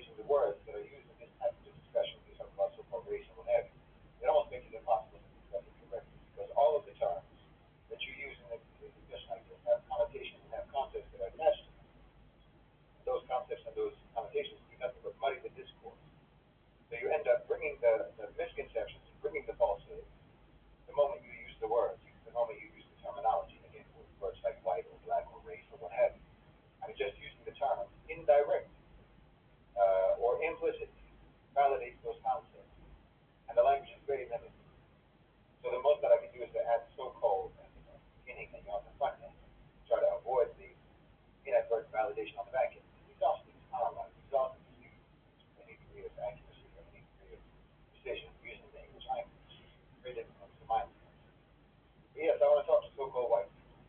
using the words that are used in this type of discussion, when you talk about so-called race and what have you, it almost makes it impossible to discuss it correctly because all of the terms that you use in the discussion like this have connotations and have concepts that are attached to them. Those concepts and those connotations do nothing but muddy the discourse. So you end up bringing the misconceptions, bringing the falsehoods, the moment you use the words, the moment you use the terminology, again, words like white or black or race or what have you. I mean, just using the term indirect or implicit validates those concepts. And the language is very limited. So the most that I can do is to add so-called at the beginning and on the front end, try to avoid the inadvertent validation on the back end. It's exhausting. It's paralyzing. It's exhausting to use any degree of accuracy or any degree of precision using the English language. It's very difficult to mind. But yes, I want to talk to so-called white people.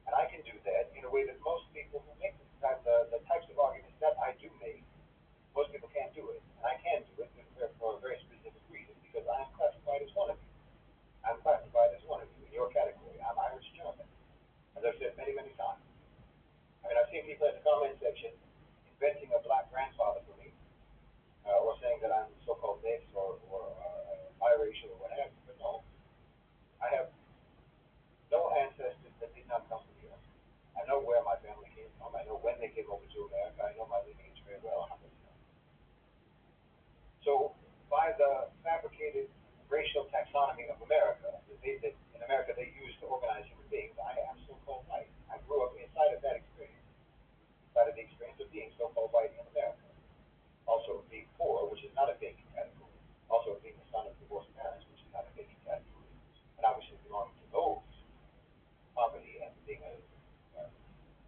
And I can do that in a way that most people who make the types of arguments that I do make, most people can't do it. And I can do it for a very specific reason because I am classified as one of you. I'm classified as one of you in your category. I'm Irish German, as I've said many, many times. I mean, I've seen people in the comment section inventing a black grandfather for me, or saying that I'm so-called mixed or biracial or what have you. But no, I have no ancestors that did not come from here. I know where my family came from. I know when they came over to America. I know my lineage very well. So, by the fabricated racial taxonomy of America, that in America they use to organize human beings, I am so-called white. I grew up inside of that experience, inside of the experience of being so-called white in America. Also being poor, which is not a vacant category. Also being the son of divorced parents, which is not a vacant category. And obviously belonging to those poverty and being a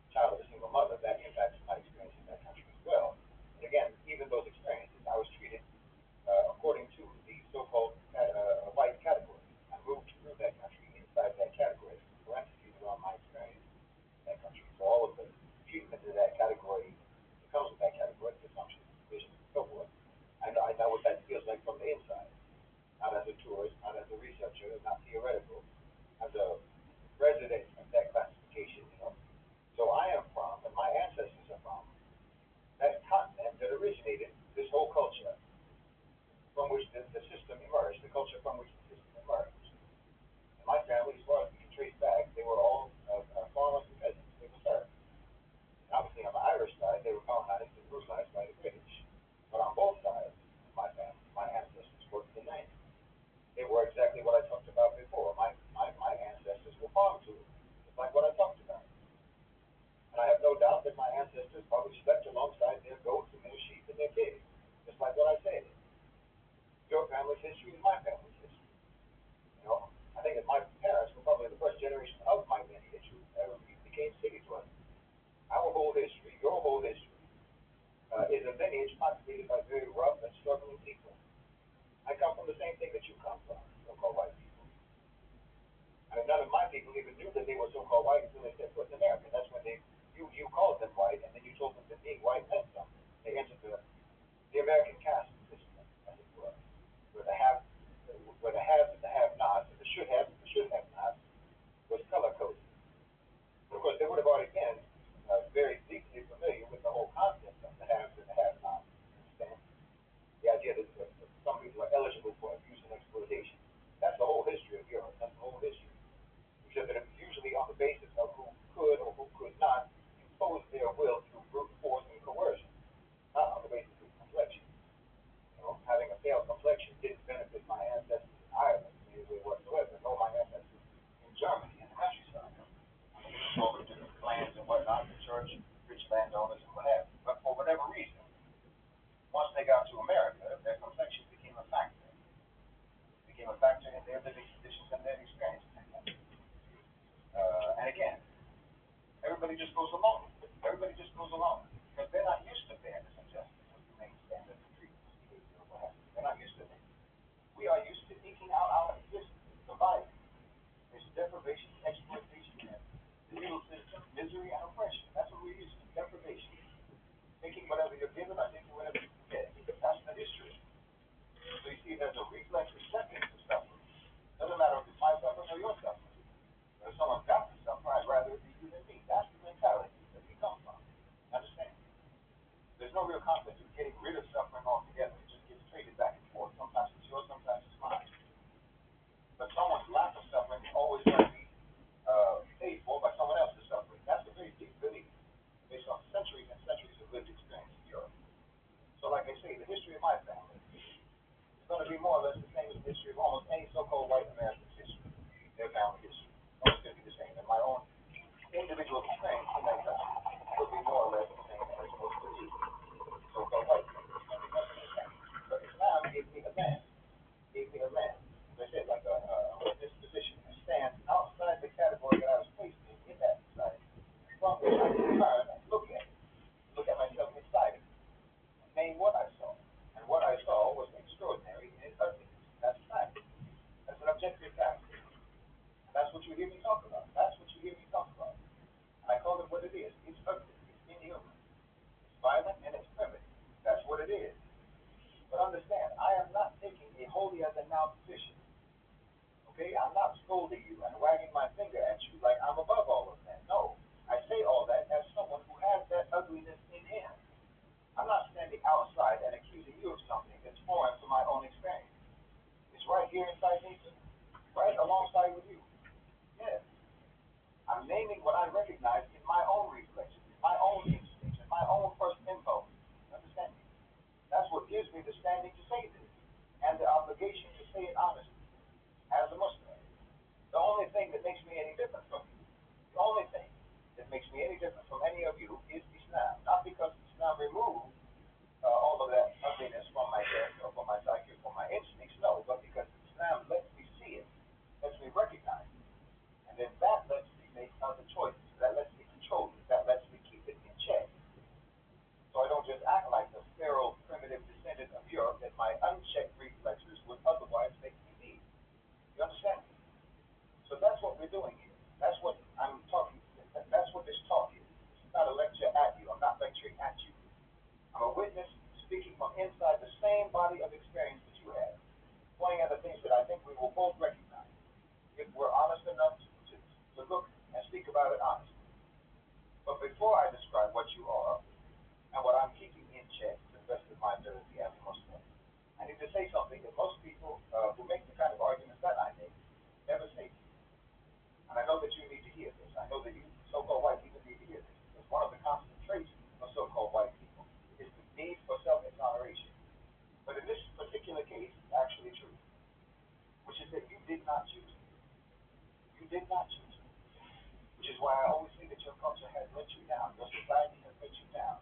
child of a single mother, that impacts my experience in that country as well. And again, even those experiences, I was treated according to the so-called white category. I moved through that country inside that category, parentheses around my experience in that country. So all of the treatment of that category that comes with that category, the assumptions, divisions, and so forth, I know what that feels like from the inside, not as a tourist, not as a researcher, not theoretical, as a resident of that classification. So I am from, and my ancestors are from, that continent that originated this whole culture from which the system emerged, the culture from which the system emerged. And my family, as far as we can trace back, they were all farmers and peasants. They were serfs. And obviously on the Irish side, they were colonized and brutalized by the British. But on both sides, my family, my ancestors worked the land. They were exactly what I talked about before. My ancestors were farm tools, just like what I talked about. And I have no doubt that my ancestors probably slept alongside their goats and their sheep and their pigs, just like what I said. Your family's history is my family's history. I think that my parents were probably the first generation of my lineage who ever became city dwellers. Our whole history, your whole history, is a lineage populated by very rough and struggling people. I come from the same thing that you come from, so-called white people. I mean, none of my people even knew that they were so-called white until they set foot in America. That's when you called them white, and then you told them that being white meant something. They entered the American caste system, as it were, where the haves and the have-nots, and the should-haves and the should-have-nots was color-coded. But of course, they would have already been very deeply familiar with the whole concept of the haves and the have-nots. Understand? The idea that some people are eligible for abuse and exploitation. That's the whole history of Europe. That's the whole history. Except that it's usually on the basis of who could or who could not impose their will through brute force and coercion, not on the my family, it's going to be more or less the same as the history of almost any so-called white American's history, their family history. It's always going to be the same. And my own individual experience in that country will be more or less the same as most of you, so-called white people. It's going to be much the same. But Islam gave me a land. Gave me a land. As I said, like a disposition, a stand outside the category that I was placed in that society, from which I can turn and look at myself inside it, and name what I saw. And what I saw was extraordinary in its ugliness. That's a fact. That's an objective fact. And that's what you hear me talk about. That's what you hear me talk about. And I call it what it is. It's ugly. It's inhuman. It's violent and it's primitive. That's what it is. But understand, I am not taking a holier than thou position. Okay? I'm not scolding you and wagging my finger at you like I'm above all of that. No. I say all that as someone who has that ugliness in him. I'm not standing outside and accusing you of something that's foreign to my own experience. It's right here inside me too. Right alongside with you. Yes. I'm naming what I recognize in my own reflexes, in my own instincts, in my own first impulse. Understand me? That's what gives me the standing to say this and the obligation to say it honestly as a Muslim. The only thing that makes me any different from you, the only thing that makes me any different from any of you is Islam. Not because Islam removed all of that ugliness from my character or from my psyche or from my instincts, no, but because Islam lets me see it, lets me recognize it, and then that lets me make other choices, that lets me control it, that lets me keep it in check. So I don't just act like the feral, primitive descendant of Europe that my unchecked reflexes would otherwise make me be. You understand me? So that's what we're doing here. That's what I'm talking. That's what this talk is. It's not a lecture at you. I'm not lecturing at you. I'm a witness speaking from inside the same body of experience that you have, pointing at the things that I think we will both recognize if we're honest enough to look and speak about it honestly. But before I describe what you are and what I'm keeping in check to the best of my ability as a Muslim, I need to say something that most people who make the kind of arguments that I make never say to you. And I know that you need to hear this. I know that you so-called white people need to hear this. Because one of the constant traits of so-called white people is the need for self-exoneration. But in this particular case, it's actually true, which is that you did not choose it. You did not choose it. Which is why I always say that your culture has let you down. Your society has let you down.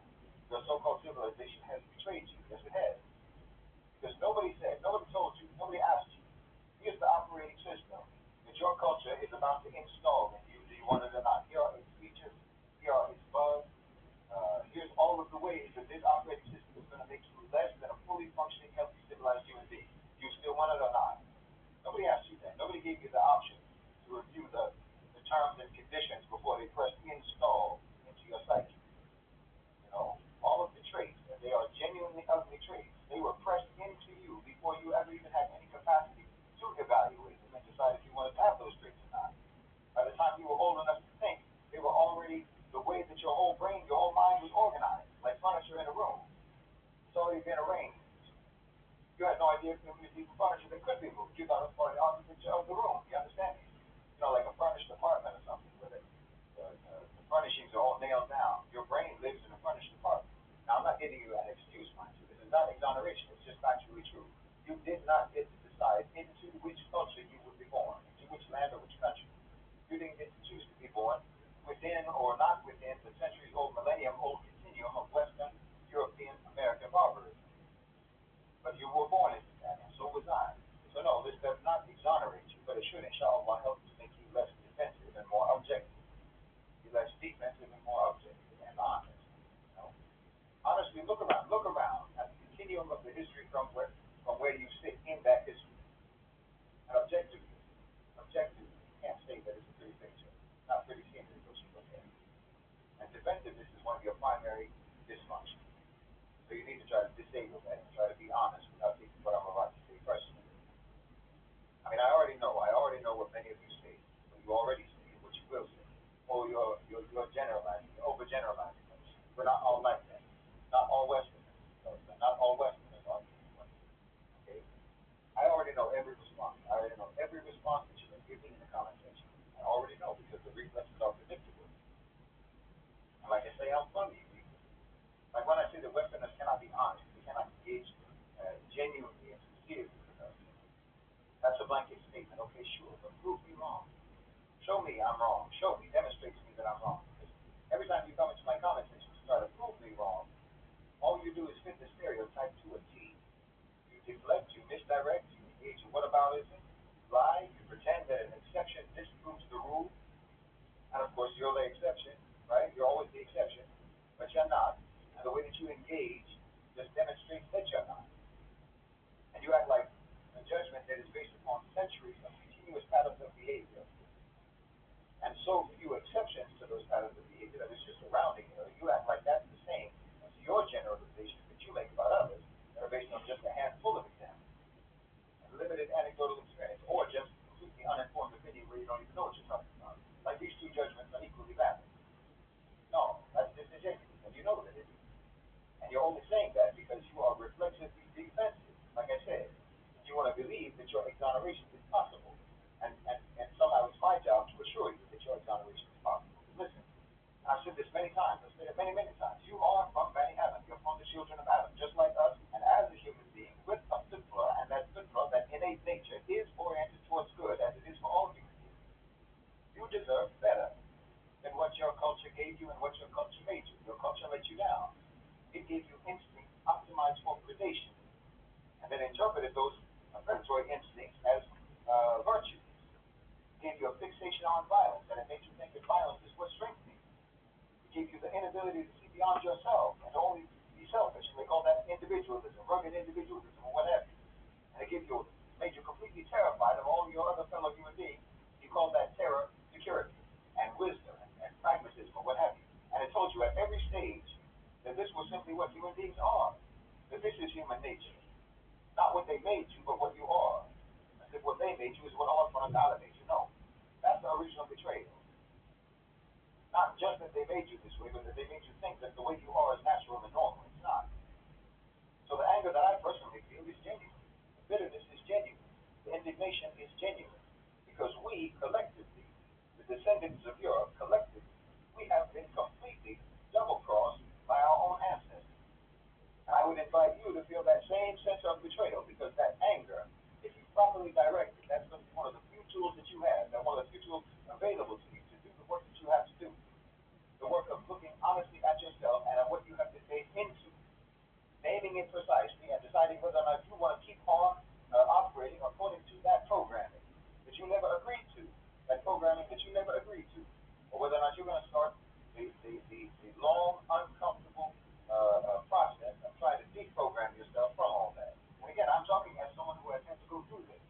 Your so-called civilization has betrayed you. Yes, it has. Because nobody said, nobody told you, nobody asked you. Here's the operating system that your culture is about to install in you. Do you want it or not? Here are its features. Here are its bugs. Here's all of the ways that this operating system is going to make you less than a fully functioning, healthy, civilized human being. Do you still want it or not? Nobody asked you that. Nobody gave you the option to review the terms and conditions before they press install into your psyche. You know, all of the traits, and they are genuinely ugly traits, they were pressed into you before you ever even had any capacity to evaluate them and decide if you wanted to have those traits or not. By the time you were old enough to think, they were already the way that your whole brain, your whole mind was organized, like furniture in a room. It's already been arranged. You had no idea if there was even furniture that could be moved. You thought it was part of the architecture of the room. You understand me? You know, like a furnished apartment or something where the furnishings are all nailed down. Your brain lives in a furnished apartment. Now, I'm not giving you an excuse, mind you. This is not exoneration. It's just factually true. You did not get to decide into which culture you would be born, into which land or which country. You didn't get to choose to be born within or not within the centuries-old, millennium-old continuum of Western European American barbarism. But you were born into that, and so was I. So no, this does not exonerate you, but it should, inshallah, help to make you less defensive and more objective. Be less defensive and more objective and honest. You know? Honestly, look around at the continuum of the history from where you sit in that history. And objectively, you can't say that it's a pretty picture. Not pretty scenery, what you look at. And defensiveness is one of your primary dysfunctions. So you need then interpreted those predatory instincts as virtues. Gave you a fixation on violence, and it made you think that violence is what strength means. It gave you the inability to see beyond yourself and to only be selfish, and they call that individualism, rugged individualism, or what have you. And it made you completely terrified of all your other fellow human beings. You call that terror security and wisdom and pragmatism, or what have you. And it told you at every stage that this was simply what human beings are, that this is human nature. Not what they made you, but what you are. As if what they made you is what Allah subhanahu wa ta'ala made you. No. That's the original betrayal. Not just that they made you this way, but that they made you think that the way you are is natural and normal. It's not. So the anger that I personally feel is genuine. The bitterness is genuine. The indignation is genuine. Because we, collectively, the descendants of Europe, collectively, we have been completely double-crossed by our own ancestors. And I would invite you to feel that same sense of betrayal, because that anger, if you properly direct it, that's one of the few tools that you have, that one of the few tools available to you to do the work that you have to do. The work of looking honestly at yourself and at what you have been made into, naming it precisely, and deciding whether or not you want to keep on operating according to that programming that you never agreed to, that programming that you never agreed to, or whether or not you're going to start the long, uncomfortable process of trying to deprogram yourself from all that. And again, I'm talking as someone who has had to go through this.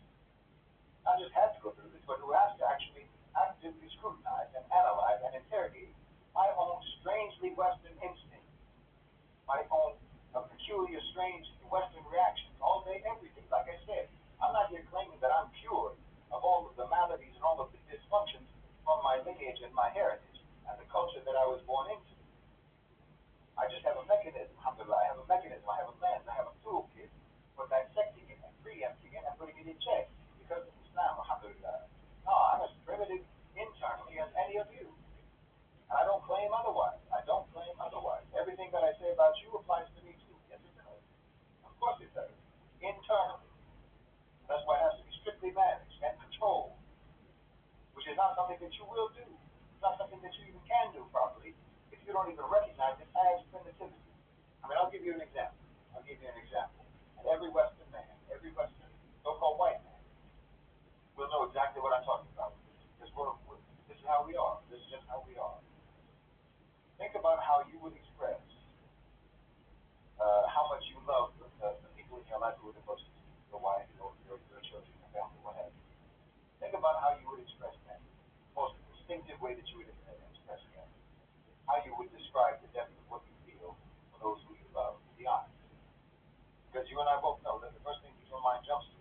Not just had to go through this, but who has to actually actively scrutinize and analyze and interrogate my own strangely Western instincts, my own peculiar, strange Western reactions all day, every day. Like I said, I'm not here claiming that I'm cured of all of the maladies and all of the dysfunctions from my lineage and my heritage and the culture that I was born into. I just have a mechanism, alhamdulillah, I have a mechanism, I have a lens, I have a toolkit for dissecting it and preempting it and putting it in check because of Islam, alhamdulillah. No, I'm as primitive internally as any of you. And I don't claim otherwise. I don't claim otherwise. Everything that I say about you applies to me too. Yes, it does. Of course it does. Internally. That's why it has to be strictly managed and controlled, which is not something that you will do. It's not something that you even can do properly if you don't even recognize it as primitivity. I mean, I'll give you an example. And every Western man, every Western so-called white man will know exactly what I'm talking about. Because this is how we are. This is just how we are. Think about how you would express how much you love the people in your life who are the closest to you, your wife, your children, your family, what have you. Think about how you would express that. Most instinctive way that you would express that. How you would describe the depth of what you feel for those who you love, to be honest. Because you and I both know that the first thing that your mind jumps to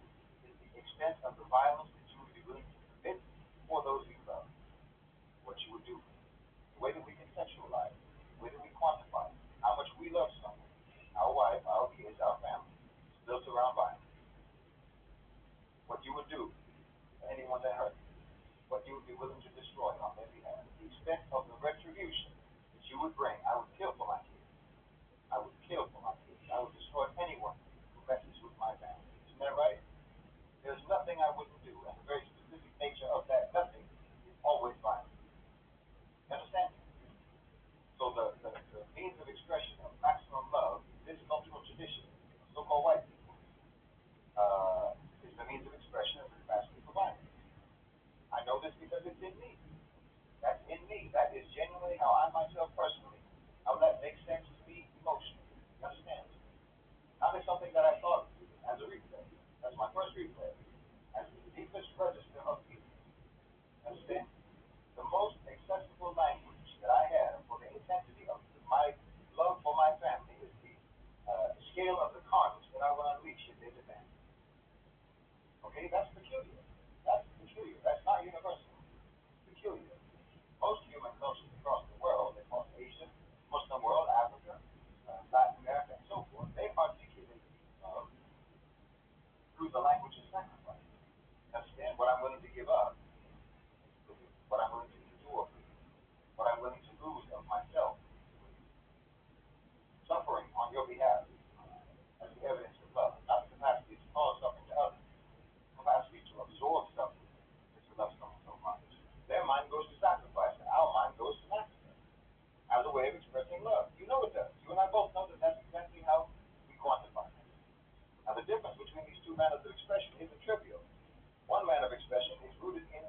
is the extent of the violence that you would be willing to commit for those you love. What you would do. The way that we conceptualize, the way that we quantify, how much we love someone, our wife, our kids, our family, is built around violence. What you would do to anyone that hurts you, what you would be willing to destroy on their behalf, the extent of the retribution that you would bring. I would kill for my kids. I would kill for my kids. I would destroy anyone who messes with my family. Isn't that right? There's nothing I wouldn't do, and the very specific nature of that nothing is always violence. You understand? So the means of expression of maximum love in this cultural tradition, so-called white people, is the means of expression of the capacity for violence. I know this because it's in me. That's in me. That is genuinely how I myself personally, how that makes sense to me emotionally. You understand? Not as something that I thought as a reflex. That's my first reflex. As the deepest register of feeling. Understand? The most accessible language that I have for the intensity of my love for my family is the scale of the carnage that I will unleash if they demand. Okay, that's peculiar. That's peculiar. That's not universal. It's peculiar. Most human cultures across the world, across Asia, Muslim world, Africa, Latin America, and so forth, they articulate through the language of sacrifice. Understand what I'm willing to give up, what I'm willing to endure, what I'm willing to lose of myself, suffering on your behalf as the evidence of love, not the capacity to cause suffering to others, capacity between these two manners of expression isn't trivial. One manner of expression is rooted in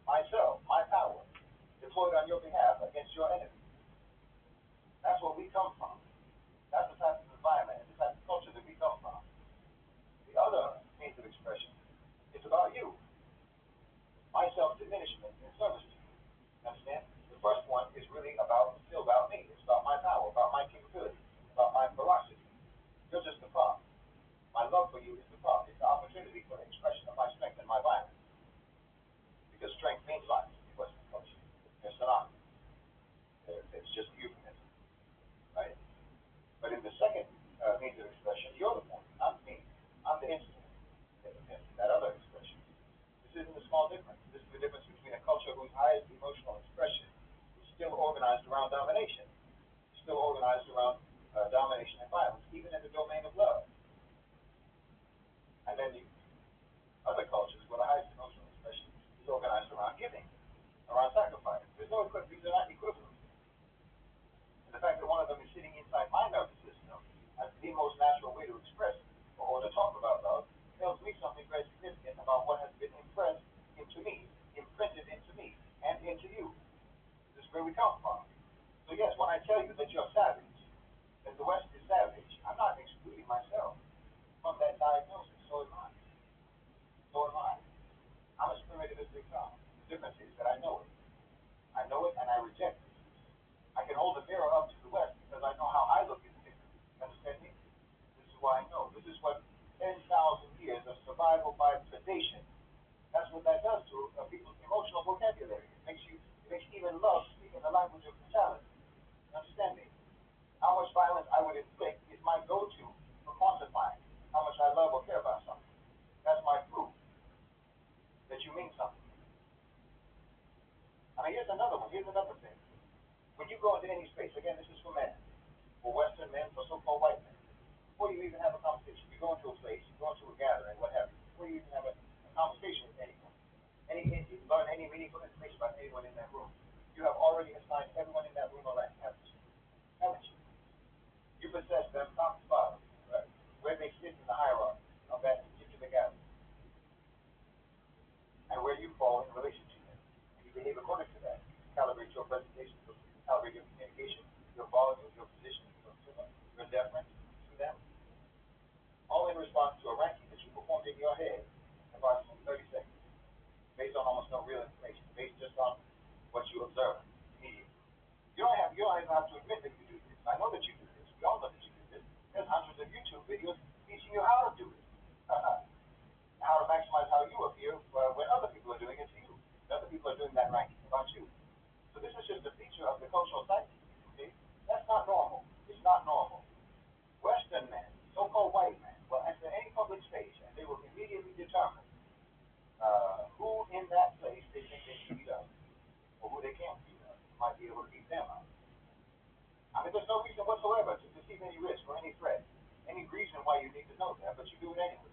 myself, my power, deployed on your behalf against your enemy. That's where we come from. That's the type of environment and the type of culture that we come from. The other means of expression is about you, my self-diminishment in service to you. Understand? The first one is really still about me. It's about my power, about my capability, about my ferocity. You're just the prop. My love for you is the prop. It's the opportunity for the expression of my strength and my violence. Because strength means violence in Western culture. They're synonymous. It's just a euphemism, right? But in the second means of expression, you're the point, not me. I'm the instrument. That other expression. This isn't a small difference. This is the difference between a culture whose highest emotional expression is still organized around domination, still organized around domination and violence, even in the domain of love. And then other cultures where the highest emotional expression is organized around giving, around sacrifice. There's no equivalent. These are not equivalent. And the fact that one of them is sitting inside my nervous system as the most natural way to express or to talk about love tells me something very significant about what has been impressed into me, imprinted into me, and into you. This is where we come from. So yes, when I tell you that you're savage, that the West is savage, I'm not excluding myself from that diagnosis. So am I. So am I. I'm as primitive as they come. The difference is that I know it. I know it and I reject it. I can hold a mirror up to the West because I know how I look in the mirror. You understand me? This is why I know. This is what 10,000 years of survival by predation. That's what that does to people's emotional vocabulary. It makes even love speak in the language of brutality. You understand me? How much violence I would inflict is my go-to for quantifying how much I love or care about something. That's my proof that you mean something. I mean, here's another one. Here's another thing. When you go into any space, again, this is for men, for Western men, for so-called white men, before you even have a conversation, you go into a place, you go into a gathering, what have you, before you even have a conversation with anyone, learn any meaningful information about anyone in that room, you have already assigned everyone in that room a rank, haven't you? Haven't you? You possess them top to bottom, right? Where they sit in the hierarchy of that particular gathering, and where you fall in relation to them. And you behave according to that. Calibrate your presentation, calibrate your communication, your volume, your position, your humor, your deference to them, all in response to a ranking that you performed in your head in approximately 30 seconds, based on almost no real information, based just on what you observe immediately. You don't even have to admit that you do this. I know that you do this. We all know that you do this. There's hundreds of YouTube videos teaching you how to do it. How to maximize how you appear when other people are doing it to you. Other people are doing that ranking about you. So this is just a feature of the cultural psyche. Okay? That's not normal. It's not normal. Western men, so-called white men, will enter any public space and they will immediately determine who in that place they think they can beat up or who they can't beat up. Who might be able to beat them up. I mean, there's no reason whatsoever to perceive any risk or any threat, any reason why you need to know that, but you do it anyway.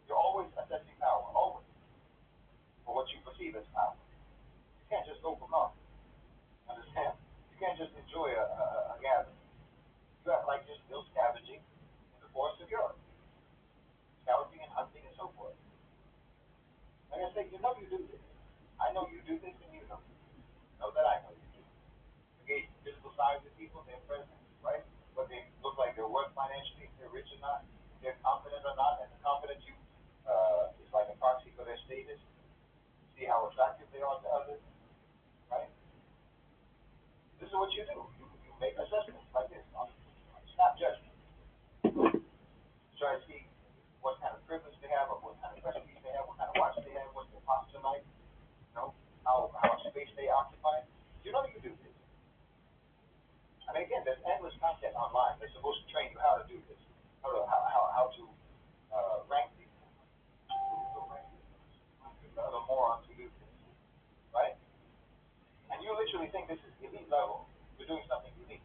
You're always assessing power, always, for what you perceive as power. You can't just go for coffee. Understand? You can't just enjoy a gathering. You act like you're still scavenging in the forests of Europe, scavenging and hunting and so forth. Like I say, you know you do this. I know you do this, and you know. Know that I know you do. You gauge the physical size of people, their presence, right? What they look like, their worth financially, if they're rich or not, if they're confident or not, and the confidence you is like a proxy for their status. See how attractive they are to others, right? This is what you do. You make assessments like this on snap judgment. Try to see what kind of privilege they have, or what kind of prestige they have, what kind of watch they have, what's their posture like, how much space they occupy. You know you do this. I mean, again, there's endless content online that's supposed to train you how to do this, how to rank people, the other morons who do this, right? And you literally think this is elite level. You're doing something unique.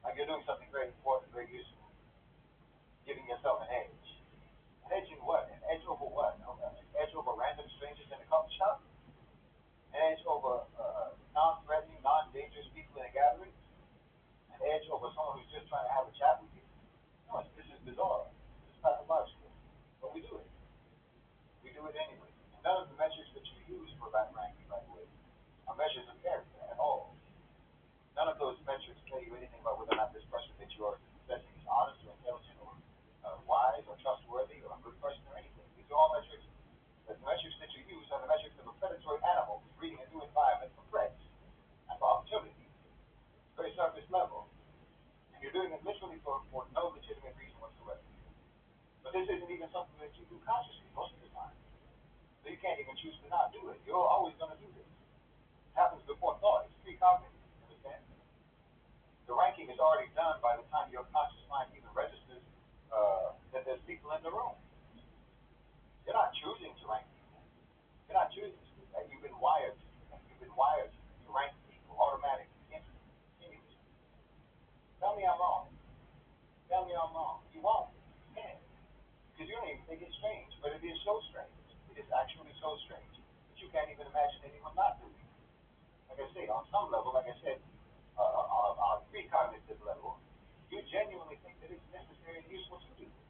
Like you're doing something very important, very useful. Giving yourself an edge. An edge in what? An edge over what? An edge over random strangers in a coffee shop? An edge over non-threatening, non-dangerous people in a gathering? An edge over someone who's just trying to have a chat with you? No, this is bizarre. This is pathological. But this isn't even something that you do consciously most of the time. So you can't even choose to not do it. You're always going to do this. It happens before thought. It's precognitive. Understand? The ranking is already done by the time your conscious mind even registers that there's people in the room. You're not choosing to rank people. You're not choosing to do that. You've been wired. You've been wired to rank people automatically, continuously. Tell me I'm wrong. Tell me I'm wrong. You won't. You can't. Because you don't even think it's strange, but it is so strange. It is actually so strange that you can't even imagine anyone not doing it. Like I say, on some level, like I said, on a precognitive level, you genuinely think that it's necessary and useful to do this.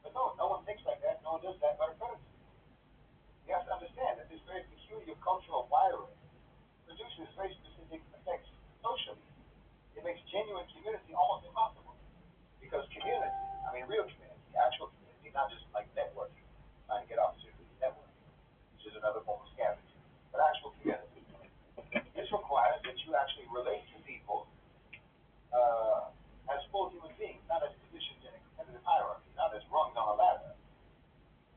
But no, no one thinks like that. No one does that but a predator. You have to understand that this very peculiar cultural wiring produces very specific effects socially. It makes genuine community almost impossible. Because community, I mean real community, actual community, not just like networking, trying to get opportunities networking, which is another form of scavenging, but actual community. This requires that you actually relate to people as full human beings, not as positions in a competitive hierarchy, not as rungs on a ladder.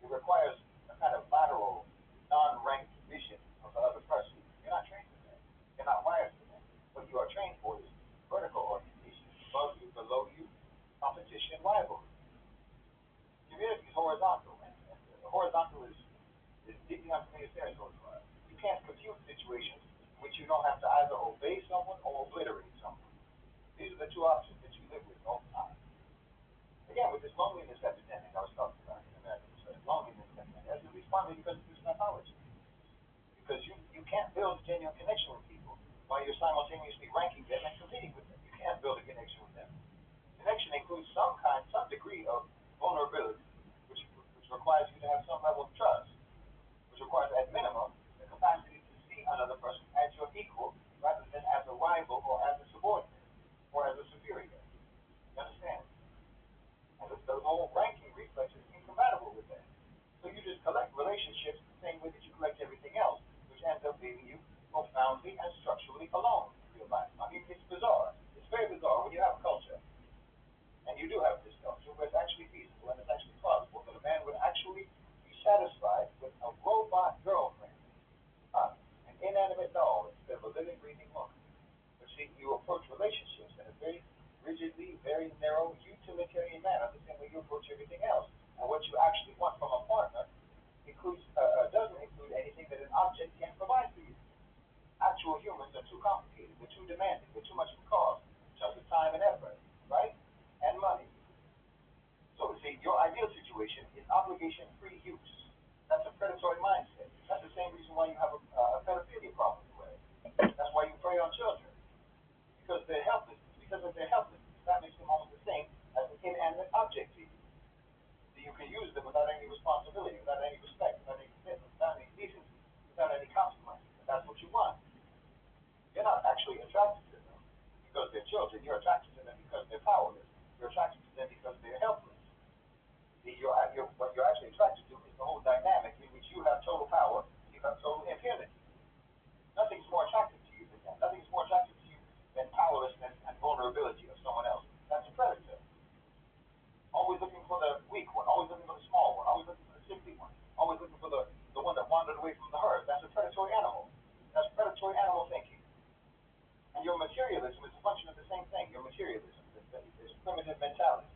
It requires a kind of lateral, non-ranked vision of the other person. You're not trained for that. You're not wired for that. What you are trained for is vertical orientation, above you, below you, competition, rivalry. Community is horizontal, and the horizontal is deeply unfamiliar territory for us. You can't compute situations in which you don't have to either obey someone or obliterate someone. These are the two options that you live with all the time. Again, with this loneliness epidemic I was talking about in America, this loneliness epidemic, that's at least partly because of this mythology. Because you can't build a genuine connection with people while you're simultaneously ranking them and competing with them. You can't build a connection with them. Connection includes some degree of vulnerability, which requires you to have some level of trust, which requires at minimum the capacity to see another person as your equal rather than as a rival or as a subordinate or as a superior. You understand? And the whole ranking reflex is incompatible with that. So you just collect relationships the same way that you collect everything else, which ends up leaving you profoundly and structurally alone in real life. I mean, it's bizarre. It's very bizarre when you have a culture, and you do have this culture where it's actually feasible and it's actually plausible that a man would actually be satisfied with a robot girlfriend, an inanimate doll instead of a living, breathing woman. But see, you approach relationships in a very rigidly, very narrow, utilitarian manner, the same way you approach everything else. And what you actually want from a partner doesn't include anything that an object can't provide for you. Actual humans are too complicated, they're too demanding, they're too much of a cost in terms of time and effort, right? And money. So, see, your ideal situation is obligation-free use. That's a predatory mindset. That's the same reason why you have a pedophilia problem today. That's why you prey on children. Because they're helpless. Because of their helplessness. That makes them almost the same as an inanimate object to you. So you can use them without any responsibility, without any respect, without any commitment, without any decency, without any consequence. If that's what you want. You're not actually attracted to them because they're children. You're attracted to them because they're powerless. You're attracted to them because they're helpless. What you're actually attracted to is the whole dynamic in which you have total power, you have total impunity. Nothing's more attractive to you than that. Nothing's more attractive to you than powerlessness and vulnerability of someone else. That's a predator. Always looking for the weak one, always looking for the small one, always looking for the sickly one, always looking for the one that wandered away from the herd. That's a predatory animal. That's predatory animal thinking. And your materialism is a function of the same thing. Your materialism is primitive mentality,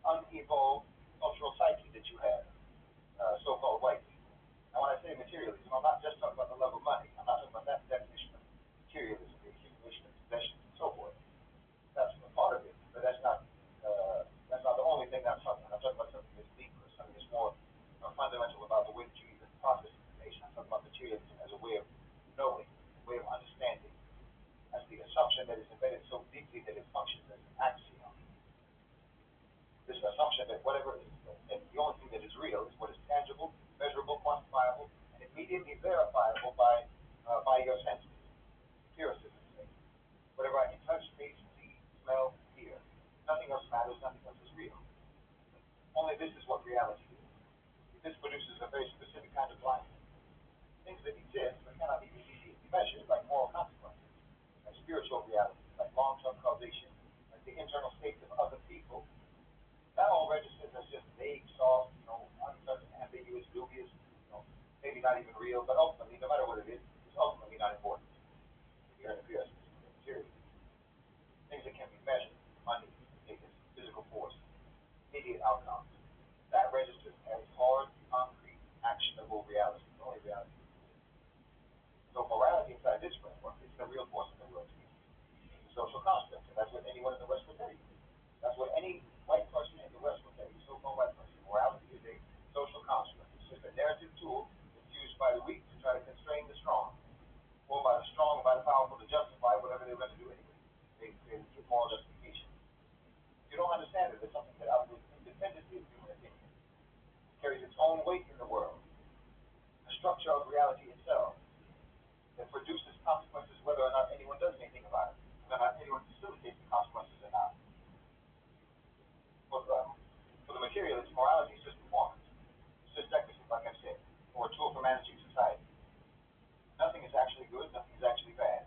unevolved cultural psyche that you have, so-called white people. Now, when I say materialism, I'm not just talking about the love of money. I'm not talking about that definition of materialism, the accumulation of possessions and so forth. That's a part of it, but that's not the only thing that I'm talking about. I'm talking about something that's deeper, something that's more fundamental about the way that you even process information. I'm talking about materialism as a way of knowing, a way of understanding, as the assumption that is embedded so deeply that it functions as an axiom. This assumption that whatever is, that the only thing that is real is what is tangible, measurable, quantifiable, and immediately verifiable by your senses. Empiricism. Whatever I can touch, taste, see, smell, hear. Nothing else matters, nothing else is real. Only this is what reality is. This produces a very specific kind of blindness. Things that exist but cannot be easily measured, like moral consequences, like spiritual realities, like long-term causation, like the internal states of other people. That all registers as just vague, soft outcomes. That registers as hard, concrete, actionable reality. The only reality. So morality inside this framework is the real force in the world. The social construct, and that's what anyone in the West will tell you. That's what any white person in the West will tell you. So-called white person. Morality is a social construct. It's just a narrative tool that's used by the weak to try to constrain the strong, or by the strong, by the powerful to justify whatever they're going to do anyway. They give moral justification. You don't understand it. It's something that operates independently of human opinion. It carries its own weight in the world. The structure of reality itself that produces consequences whether or not anyone does anything about it, whether or not anyone facilitates the consequences or not. For the materialist, morality is just performance. It's just decorative, like I said, or a tool for managing society. Nothing is actually good, nothing is actually bad.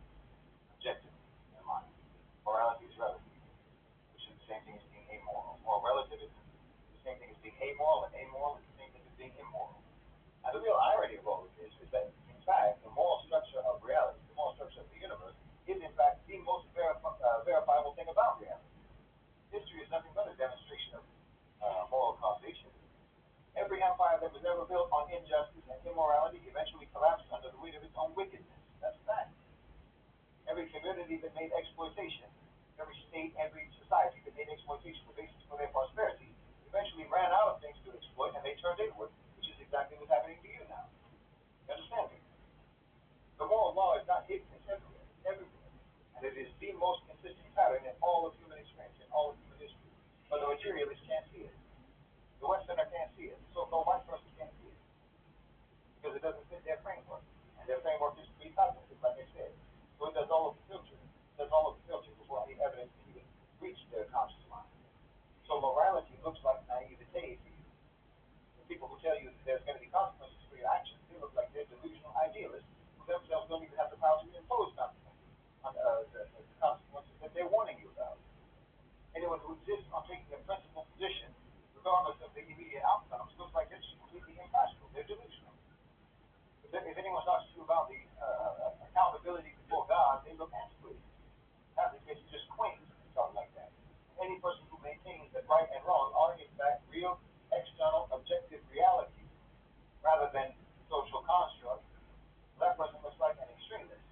Objective, in mind. Morality is relative, which is the same thing as being amoral. Moral relativism is the same thing as being amoral, and amoral is the same thing as being immoral. Now, the real irony of all of this is that, in fact, the moral structure of reality, the moral structure of the universe, is in fact the most verifiable thing about reality. History is nothing but a demonstration of moral causation. Every empire that was ever built on injustice and immorality eventually collapsed under the weight of its own wickedness. That's a fact. Every community that made exploitation, every state, every society that made exploitation the basis for their prosperity, eventually ran out of things to exploit and they turned inward, which is exactly what's happening to you now. You understand me? The moral law is not hidden, it's everywhere. Everywhere. And it is the most consistent pattern in all of human experience, in all of human history. But the materialist can't see it. The Westerner can't see it. The so-called white person can't see it. Because it doesn't fit their framework. And their framework is pre-cognitive, like I said. So it does all of the filtering. It does all of the filtering before any evidence can even reach their conscious mind. So morality looks like naivete to you. The people who tell you that there's going to be consequences for your actions, they look like they're delusional idealists who themselves don't even have the power to impose consequences on the consequences that they're warning you about. Anyone who insists on taking a principled position, regardless of the immediate outcomes, looks like they're just completely impractical. They're delusional. If anyone talks to you about the accountability before God, they look antiquated. It's just quaint to talk like that. Any person who maintains that right and wrong are in fact real, external, objective realities, rather than social constructs, that person looks like an extremist.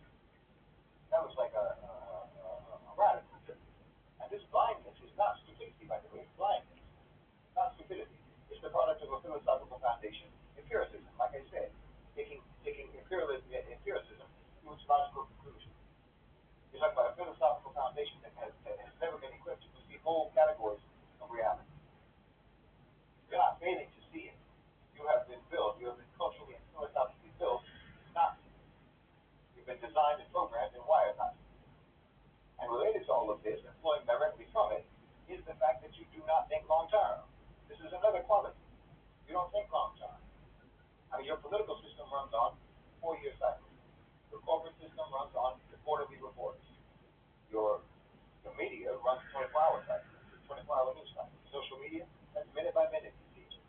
That looks like a radical. And this blindness is not stupidity, by the way. It's blindness. It's not stupidity. It's the product of a philosophical foundation, empiricism, like I said, taking empiricism to its logical conclusion. You're talking about a philosophical foundation that has never been equipped to perceive whole categories of reality. You're not failing to see it. You have been built, you have been culturally and philosophically built not to. You've been designed and programmed and wired not to. And related to all of this, and flowing directly from it, is the fact that you do not think long term. This is another quality. You don't think long term. I mean, your political system runs on 4-year cycles. Your corporate system runs on the quarterly reports. Your media runs 24-hour cycles, 24-hour news cycles. Social media, that's minute by minute procedure.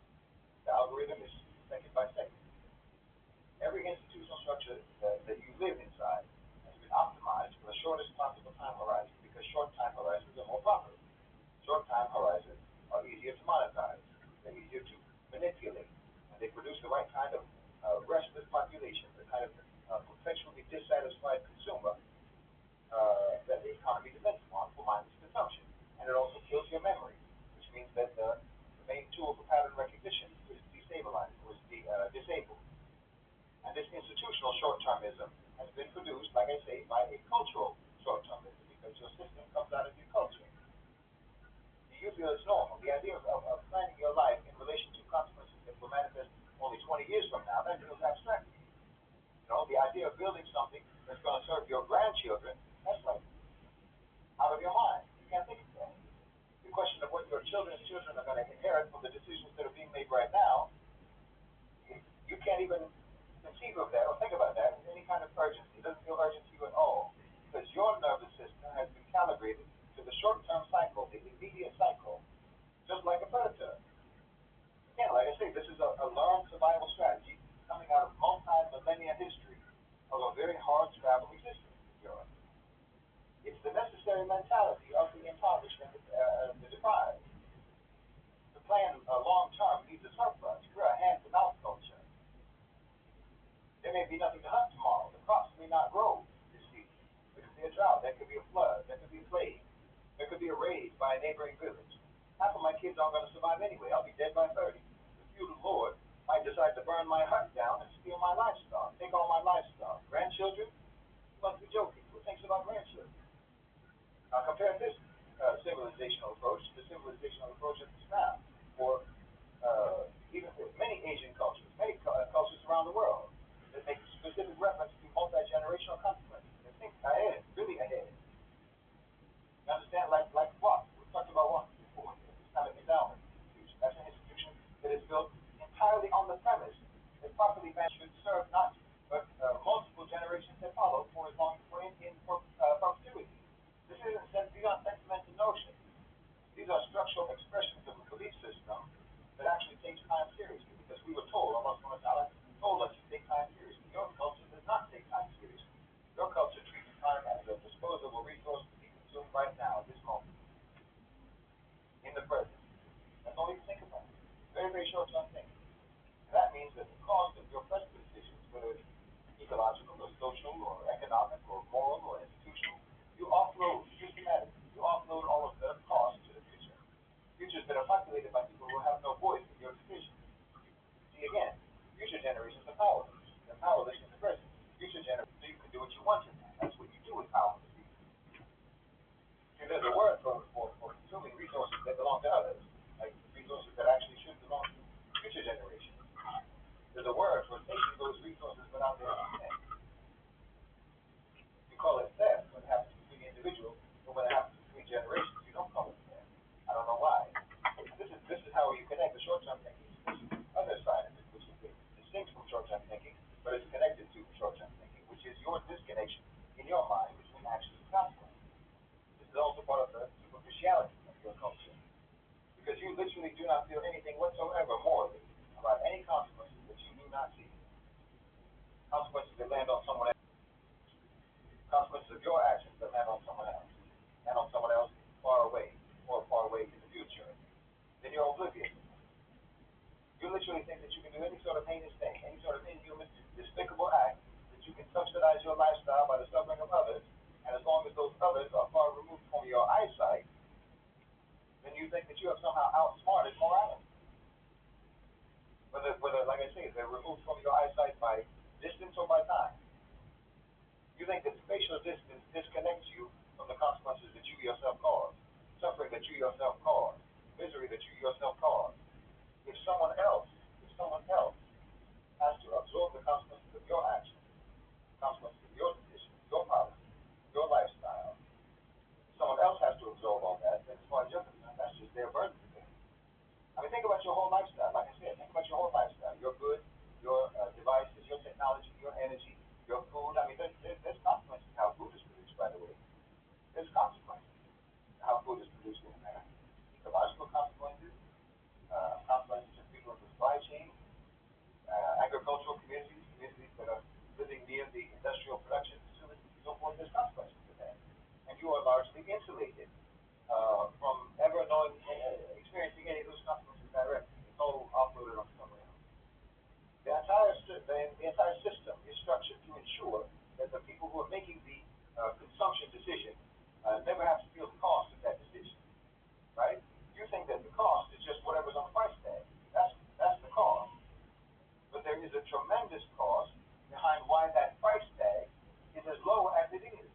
The algorithm is second by second. Every institutional structure that you live inside has been optimized for the shortest possible time horizon, because short time horizons are more profitable. Short time horizons are easier to monetize. They're easier to manipulate. And they produce the right kind of restless population, the kind of perpetually dissatisfied consumer that the economy depends upon for mindless consumption. And it also kills your memory, which means that the main tool for premise that properly managed should serve not but multiple generations that follow for as long in perpetuity. This isn't beyond sentimental notion. These are structural expressions of a belief system that actually takes time seriously because we were told, Allah subhanahu wa ta'ala told us to take time seriously. Your culture does not take time seriously. Your culture treats time as a disposable resource to be consumed right now, at this moment, in the present. That's all you think about. Very, very short-term thinking. And that means that the cost of your present decisions, whether it's ecological or social or economic or moral or institutional, you offload systematically. You offload all of the costs to the future. Futures that are populated by people who have no voice in your decisions. See again, future generations are powerless. They're powerless in the present. Future generations, so you can do what you want to do. That's what you do with powerless people. See, there's a word for consuming resources that belong to others, like resources that actually should belong to future generations. There's a word for taking those resources without their consent. You call it theft when it happens between the individual, but when it happens between generations, you don't call it theft. I don't know why. This is how you connect the short-term thinking to this other side of it, which is distinct from short-term thinking, but it's connected to short-term thinking, which is your disconnection in your mind between actions and consequences. This is also part of the superficiality of your culture, because you literally do not feel anything whatsoever morally about any consequences that you do not see. Consequences that land on someone else. Consequences of your actions that land on someone else. And on someone else far away, or far away in the future. Then you're oblivious. You literally think that you can do any sort of heinous thing, any sort of inhuman, despicable act, that you can subsidize your lifestyle by the suffering of others, and as long as those others are far removed from your eyesight, then you think that you have somehow outsmarted morality. Whether, like I say, they're removed from your eyesight by distance or by time. You think that spatial distance disconnects you from the consequences that you yourself cause, suffering that you yourself cause, misery that you yourself cause. If someone else has to absorb the consequences of your actions, consequences of your decisions, your policy, your lifestyle, someone else has to absorb all that, then as far as you're concerned, that's just their burden to bear. I mean, think about your whole lifestyle. Like I said, think about your whole lifestyle. Your good, your devices, your technology, your energy, your food. I mean, there's consequences to how food is produced, by the way. There's consequences to how food is produced in America. Ecological consequences, consequences to people in the supply chain, agricultural communities that are living near the industrial production facilities and so forth. There's consequences to that. And you are largely insulated from ever knowing, experiencing any of those consequences directly. It's all offloaded on someone else. The entire system is structured to ensure that the people who are making the consumption decision never have to feel the cost of that decision, right? You think that the cost is just whatever's on the price tag. That's the cost. But there is a tremendous cost behind why that price tag is as low as it is.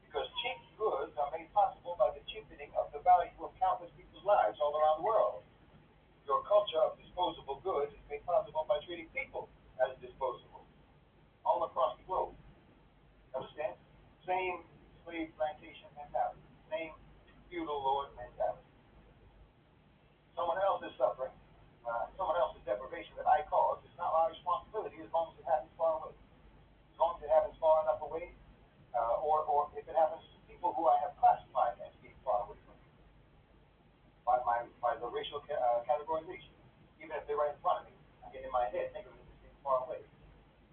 Because cheap goods are made possible by the cheapening of the value of countless people's lives all around the world. Your culture of disposable goods is made possible by treating people as disposable all across the globe. Understand? Same slave plantation mentality, same feudal lord mentality. Someone else is suffering, someone else's deprivation that I caused. It's not my responsibility as long as it happens far away. As long as it happens far enough away, or if it happens to people who I have classified as being far away from me by the racial categorization, even if they're right in front of me. I get in my head, think of it as being far away.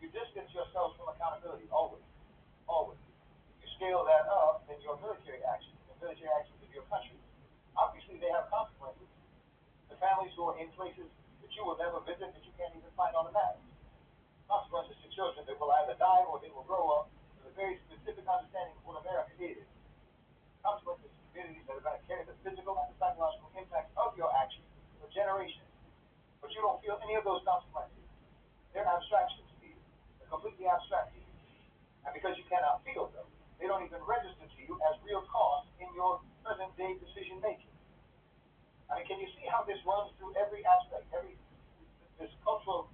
You distance yourselves from accountability, always, always. You scale that up in your military actions, the military actions of your country. Obviously, they have consequences. The families who are in places that you will never visit, that you can't even find on the map. Consequences to children that will either die or they will grow up with a very specific understanding of what America is. Consequences to communities that are going to carry the physical and the psychological impact of your actions for generations. But you don't feel any of those consequences. They're abstractions to you. They're completely abstract to you. And because you cannot feel them, they don't even register to you as real costs in your present day decision making. I mean, can you see how this runs through every aspect, this cultural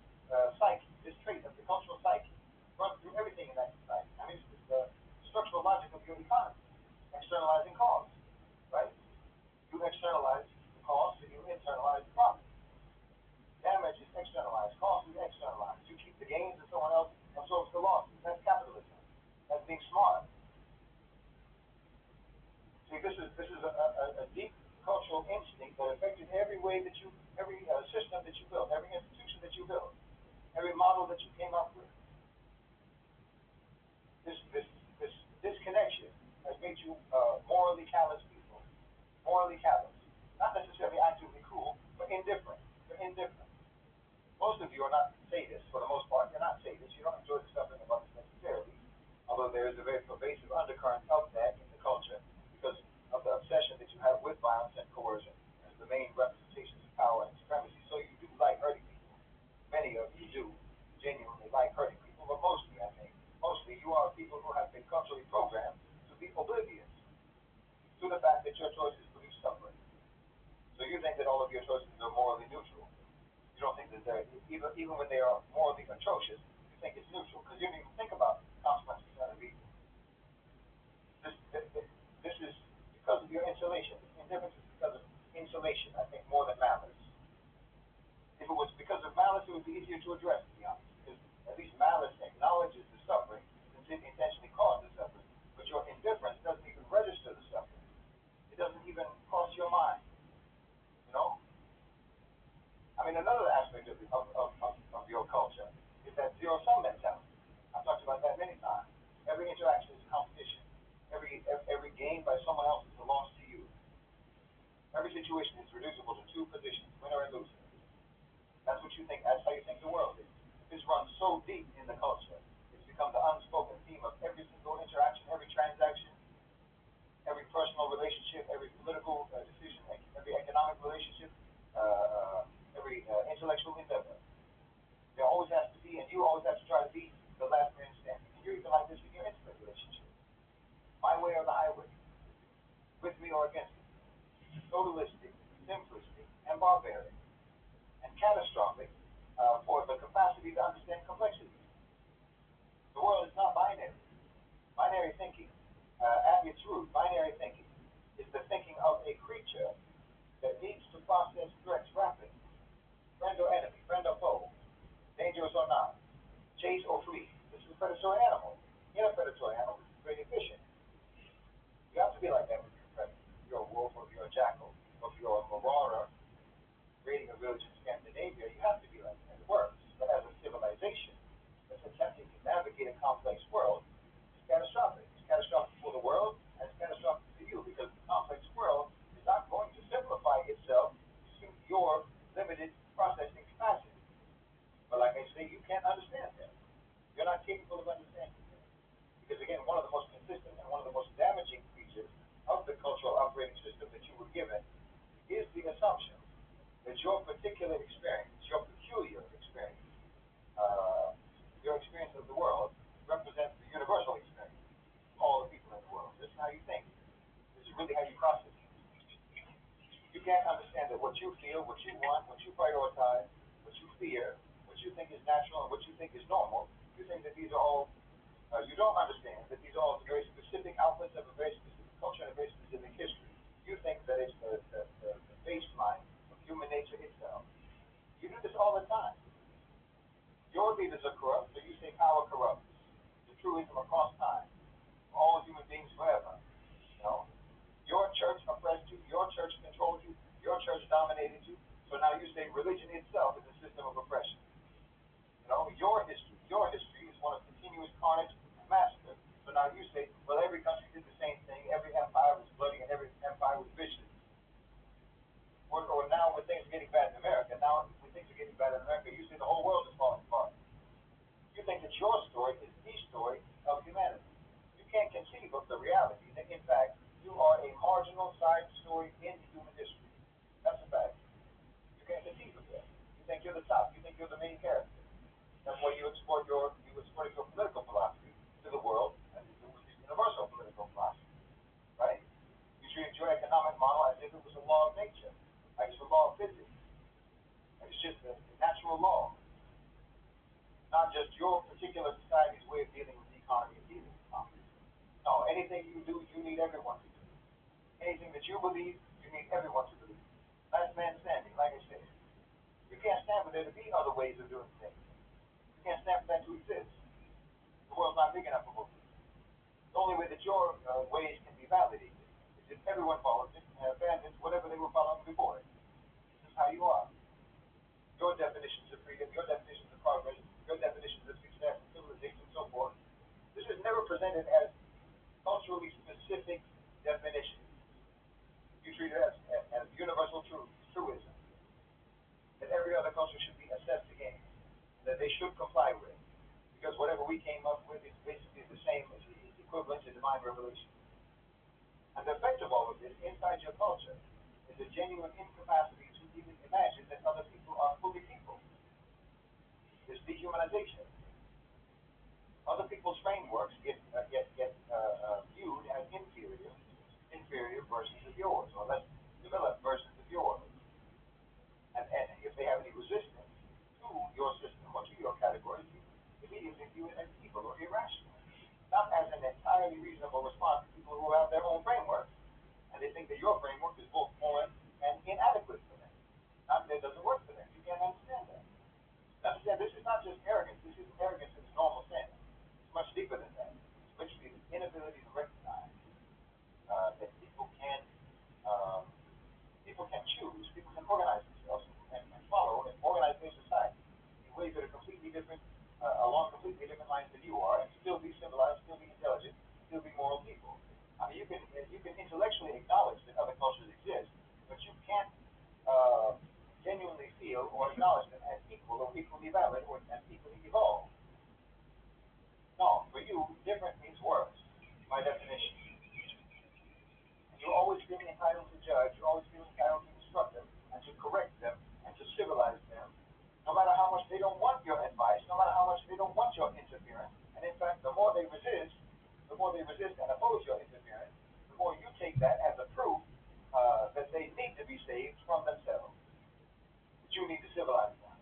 psyche, this trait of the cultural psyche runs through everything in that society. I mean, it's the structural logic of your economy, externalizing costs, right? You externalize the costs and you internalize the profit. Damage is externalized every system that you built, every institution that you built, every model that you came up with. This disconnection has made you morally callous people. Morally callous. Not necessarily actively cruel, but indifferent. You're indifferent. Most of you are not sadists, for the most part. You're not sadists. You don't enjoy the suffering of others necessarily, although there is a very pervasive undercurrent of that in the culture because of the obsession that you have with violence and coercion as the main representations of power and supremacy. So you do like hurting people. Many of you do genuinely like hurting people, but mostly, I think, mostly you are people who have been culturally programmed to be oblivious to the fact that your choices produce suffering. So you think that all of your choices are morally neutral. You don't think that they're, even when they are morally atrocious, you think it's neutral because you don't even think about consequences that are evil. This is because of your insulation. Indifference is because of insulation, I think, more than malice. If it was because of malice, it would be easier to address, to be honest, because at least malice acknowledges the suffering and didn't intentionally cause the suffering. But your indifference doesn't even register the suffering. It doesn't even cross your mind. You know? I mean, another aspect of your culture is that zero-sum mentality. I've talked about that many times. Every interaction is a competition. Every gain by someone else is a loss to you. Every situation is reducible to two positions, winner and loser. That's what you think. That's how you think the world is. This runs so deep in the culture. It's become the unspoken theme of every single interaction, every transaction, every personal relationship, every political decision, every economic relationship, every intellectual endeavor. There always has to be, and you always have to try to be the last man standing. And you're even like this in your intimate relationship. My way or the highway. With me or against me. Totalistic, simplistic, and barbaric. And catastrophic for the capacity to understand complexity. The world is not binary. Binary thinking, at its root, binary thinking is the thinking of a creature that needs to process threats rapidly. Friend or enemy, friend or foe, dangerous or not, chase or flee. This is a predatory animal. In a predatory animal, this is very efficient. You have to be like that when you're a predator. If you're a wolf or if you're a jackal, or if you're a marauder raiding a village in Scandinavia, you have to be like that. It works. But as a civilization that's attempting to navigate a complex world, it's catastrophic. It's catastrophic for the world, and it's catastrophic for you because the complex world is not going to simplify itself to suit your limited processing capacity. But like I say, you can't understand that. You're not capable of understanding that. Because again, one of the most consistent and one of the most damaging features of the cultural operating system that you were given is the assumption that your particular experience, your peculiar experience, your experience of the world represents the universal experience of all the people in the world. This is how you think. This is really how you process it. You can't understand that what you feel, what you want, what you prioritize, what you fear, what you think is natural and what you think is normal, you think that these are all, you don't understand that these are all very specific outlets of a very specific culture and a very specific history. You think that it's the baseline of human nature itself. You do this all the time. Your leaders are corrupt, so you say power corrupts. The truism across time. All human beings forever. You know? Your church oppressed you, your church controlled you, your church dominated you, so now you say religion itself is a system of oppression. You know, your history is one of continuous carnage and massacre. So now you say, well, every country did the same thing, every empire was bloody and every empire was vicious. Or now when things are getting bad in America, now when things are getting bad in America, you say the whole world is falling apart. You think that your story is the story of humanity. You can't conceive of the reality that in fact you are a marginal side story in human history. That's a fact. You can't conceive of that. You think you're the top. You think you're the main character. That's why you exported your political philosophy to the world, and it was the universal political philosophy, right? You treated your economic model as if it was a law of nature, like it's a law of physics. Like it's just a natural law, not just your particular society's way of dealing with the economy and dealing with economy. No, anything you do, you need everyone to do. Anything that you believe, you need everyone to believe. Last man standing, like I said. You can't stand for there to be other ways of doing things. You can't stand for that to exist. The world's not big enough for both of you. The only way that your ways can be validated is if everyone follows it and abandons whatever they were following before it. This is how you are. every other culture should be assessed against, that they should comply with, because whatever we came up with is basically the same, as equivalent to divine revelation. And the effect of all of this inside your culture is a genuine incapacity to even imagine that other people are fully people. This dehumanization. Other people's frameworks get viewed as inferior versions of yours, or less developed versions of yours. And if they have any resistance to your system or to your categories, you immediately view it as evil or irrational, not as an entirely reasonable response to people who have their own framework, and they think that your framework is both foreign and inadequate for them. Not that it doesn't work for them. You can't understand that. Understand, this is not just arrogance. This is arrogance in its normal sense. It's much deeper than that. It's literally the inability to recognize that people can choose, people can organize themselves and follow and organize their society in ways that are completely different, along completely different lines than you are, and still be civilized, still be intelligent, still be moral people. I mean, you can intellectually acknowledge that other cultures exist, but you can't genuinely feel or acknowledge them as equal or equally valid or as equally evolved. No, for you, different means worse, by definition. You always feel entitled to judge, you always feel entitled to instruct them, and to correct them, and to civilize them, no matter how much they don't want your advice, no matter how much they don't want your interference. And in fact, the more they resist and oppose your interference, the more you take that as a proof that they need to be saved from themselves. That you need to civilize them.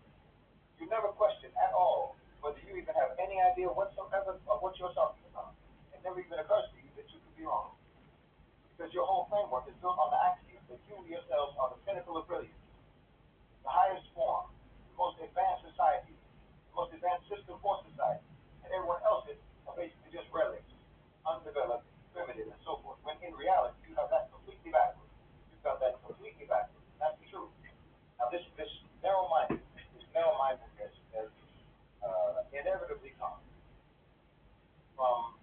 You never question at all whether you even have any idea whatsoever of what you're talking about. It never even occurs to you that you could be wrong. Because your whole framework is built on the axiom that you yourselves are the pinnacle of brilliance, the highest form, the most advanced society, the most advanced system for society, and everyone else is basically just relics, undeveloped, primitive, and so forth. When in reality, you have that completely backwards. You've got that completely backwards. That's the truth. Now, this narrow-mindedness has inevitably come from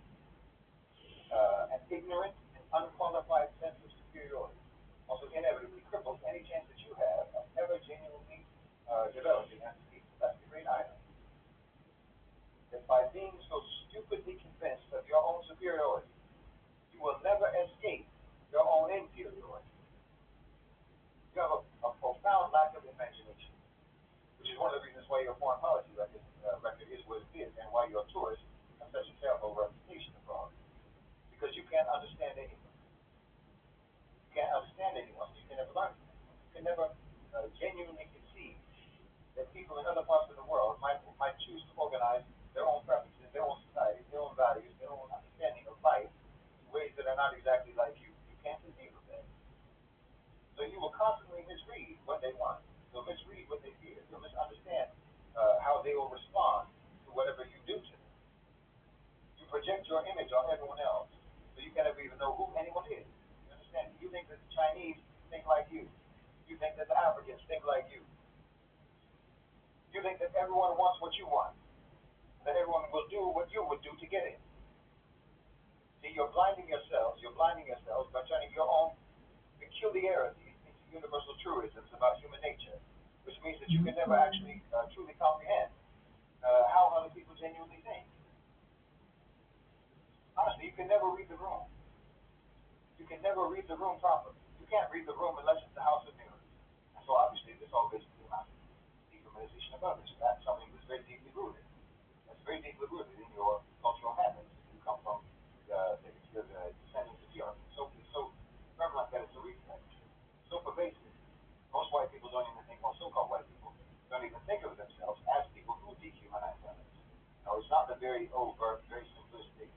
an ignorant and unqualified sense of superiority. Also inevitably cripples any chance that you have of ever genuinely developing as a people. That's the great irony. That by being so stupidly convinced of your own superiority, you will never escape your own inferiority. You have a profound lack of imagination, which is one of the reasons why your foreign policy record is what it is, and why your tourists have such a terrible reputation abroad. Because you can't understand anyone. You can't understand anyone, so you can never learn from anyone. You can never genuinely conceive that people in other parts of the world might choose to organize their own preferences, their own societies, their own values, their own understanding of life in ways that are not exactly like you. You can't conceive of that. So you will constantly misread what they want. You'll misread what they fear. You'll misunderstand how they will respond to whatever you do to them. You project your image on everyone else, so you can't ever even know who anyone is. You understand? You think that the Chinese think like you. You think that the Africans think like you. You think that everyone wants what you want, that everyone will do what you would do to get it. See, you're blinding yourselves by turning your own peculiarities into universal truisms about human nature, which means that you can never actually truly comprehend how other people genuinely think. Honestly, you can never read the room. You can never read the room properly. You can't read the room unless it's the house of mirrors. And so obviously this all basically amounts to dehumanization of others. That's something that's very deeply rooted. That's very deeply rooted in your cultural habits. You come from the descendants of Europe. So prevalent that it's a reflex. So pervasive. Most white people don't even think, well, so-called white people don't even think of themselves as people who dehumanize others. No, it's not the very overt, very simplistic,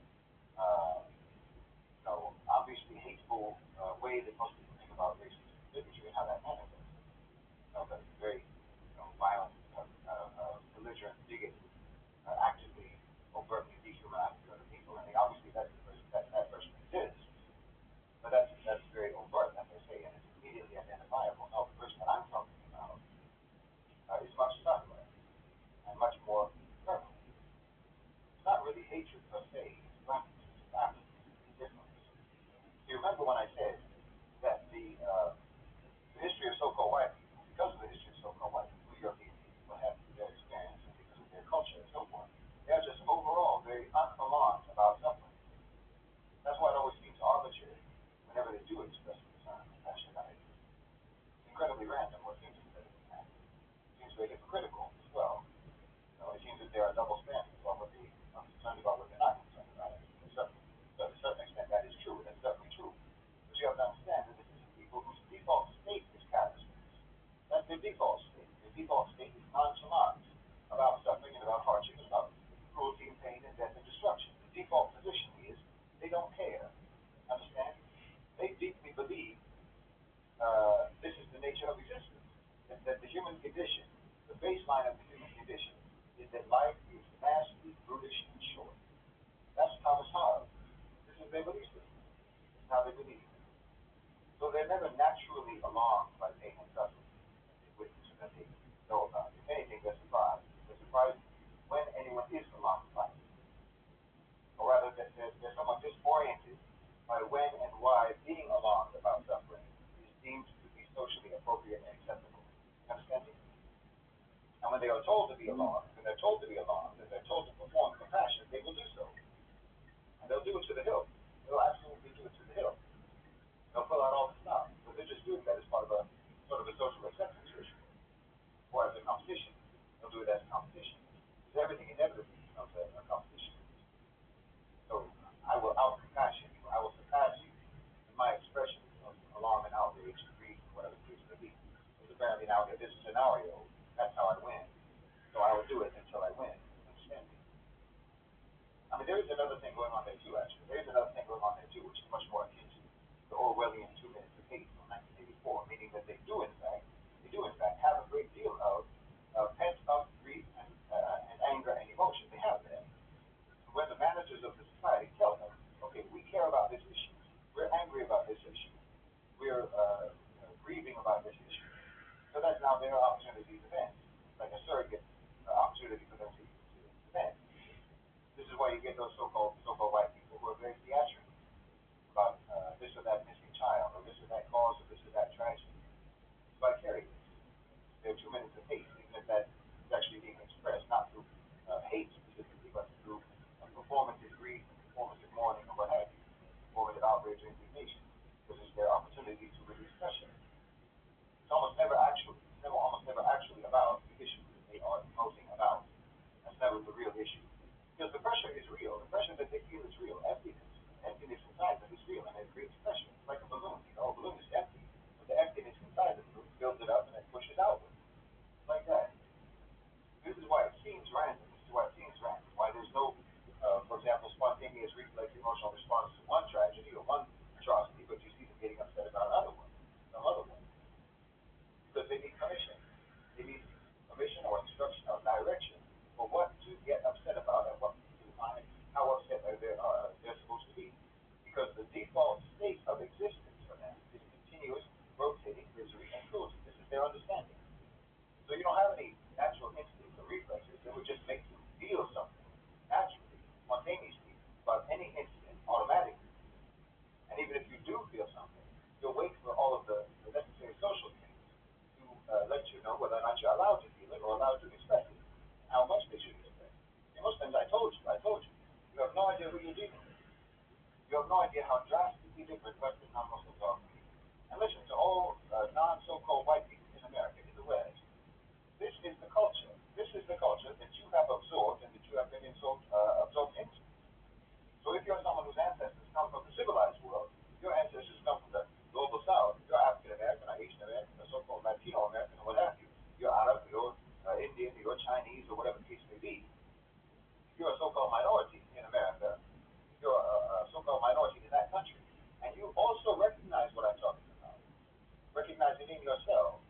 obviously hateful way that most people think about racism, bigotry, and how that manifests. But it's very, violent, belligerent, bigot, actively, overtly dehumanizing other people. I mean, obviously that person exists, but that's very overt, as I say, and it's immediately identifiable. No, the person that I'm talking about is much subtler and much more prevalent. It's not really hatred baseline of the human condition is that life is nasty, brutish, and short. That's Thomas Hobbes. This is their belief system. This is how they believe. So they're never naturally alarmed by pain and suffering that they witness or that they know about. If anything, they're surprised. They're surprised when anyone is alarmed by it. Or rather, they're somewhat disoriented by when and why being alarmed about suffering is deemed to be socially appropriate and acceptable. You understand me? And when they are told to be alarmed, when they're told to be alarmed, and they're told to perform compassion, they will do so. And they'll do it to the hilt. They'll absolutely do it to the hilt. They'll pull out all the stops. But they're just doing that as part of a sort of a social acceptance ritual. Or as a competition. They'll do it as a competition. Because everything inevitably becomes a competition. So I will out compassion you. I will surpass you in my expression of alarm and outrage and grief and whatever the case may be. Because apparently now in this scenario, that's how I win. So I will do it until I win. Understand me? I mean, there is another thing going on there too, actually. There is another thing going on there too, which is much more akin to the Orwellian 2 Minutes of Hate from 1984, meaning that they do in fact have a great deal of pent up grief and anger and emotion. They have that. And when the managers of the society tell them, okay, we care about this issue, we're angry about this issue, we're grieving about this issue, so that's now their opportunity to vent, like a surrogate opportunity for them to vent. This is why you get those so-called white people who are very theatrical about this or that missing child, or this or that cause, or this or that tragedy. It's vicarious. There are 2 minutes of hate, even if that is actually being expressed not through hate specifically, but through performative grief, performative mourning, or what have you, performative outrage or indignation, because it's their opportunity to release pressure. Almost never actually about the issue that they are emoting about. That's never the real issue. Because the pressure is real. The pressure that they feel is real. Emptiness inside them is real, and it creates pressure. It's like a balloon. A balloon is empty, but the emptiness inside the balloon builds it up and then pushes outward. It's like that. This is why it seems random. Why there's no, for example, spontaneous reflex emotional response to one tragedy or one atrocity, but you see them getting upset about another one, some other one. Because they need permission. They need permission or instruction or direction for what to get upset about and what to find, how upset they're supposed to be. Because the default state of existence for them is continuous, rotating misery and cruelty. This is their understanding. So you don't have any natural instincts or reflexes that would just make you feel something naturally, spontaneously, about any incident automatically. And even if you do feel something, you'll wait for all of the necessary social things to let you know whether or not you're allowed to feel it or allowed to express it, how much they should express it. And most times I told you. You have no idea who you're dealing with. You have no idea how drastically different Western non-Muslims are from you. And listen, to all non-so-called white people in America, in the West, this is the culture. This is the culture that you have absorbed and that you have been absorbed into. So if you're someone whose ancestors come from the civilized world, your ancestors come from the global south, you're African American or Asian American or so-called Latino American or what have you, you're Arab, you're Indian, you're Chinese or whatever the case may be. If you're a so-called minority in America, you're a so-called minority in that country, and you also recognize what I'm talking about. Recognize it in yourself.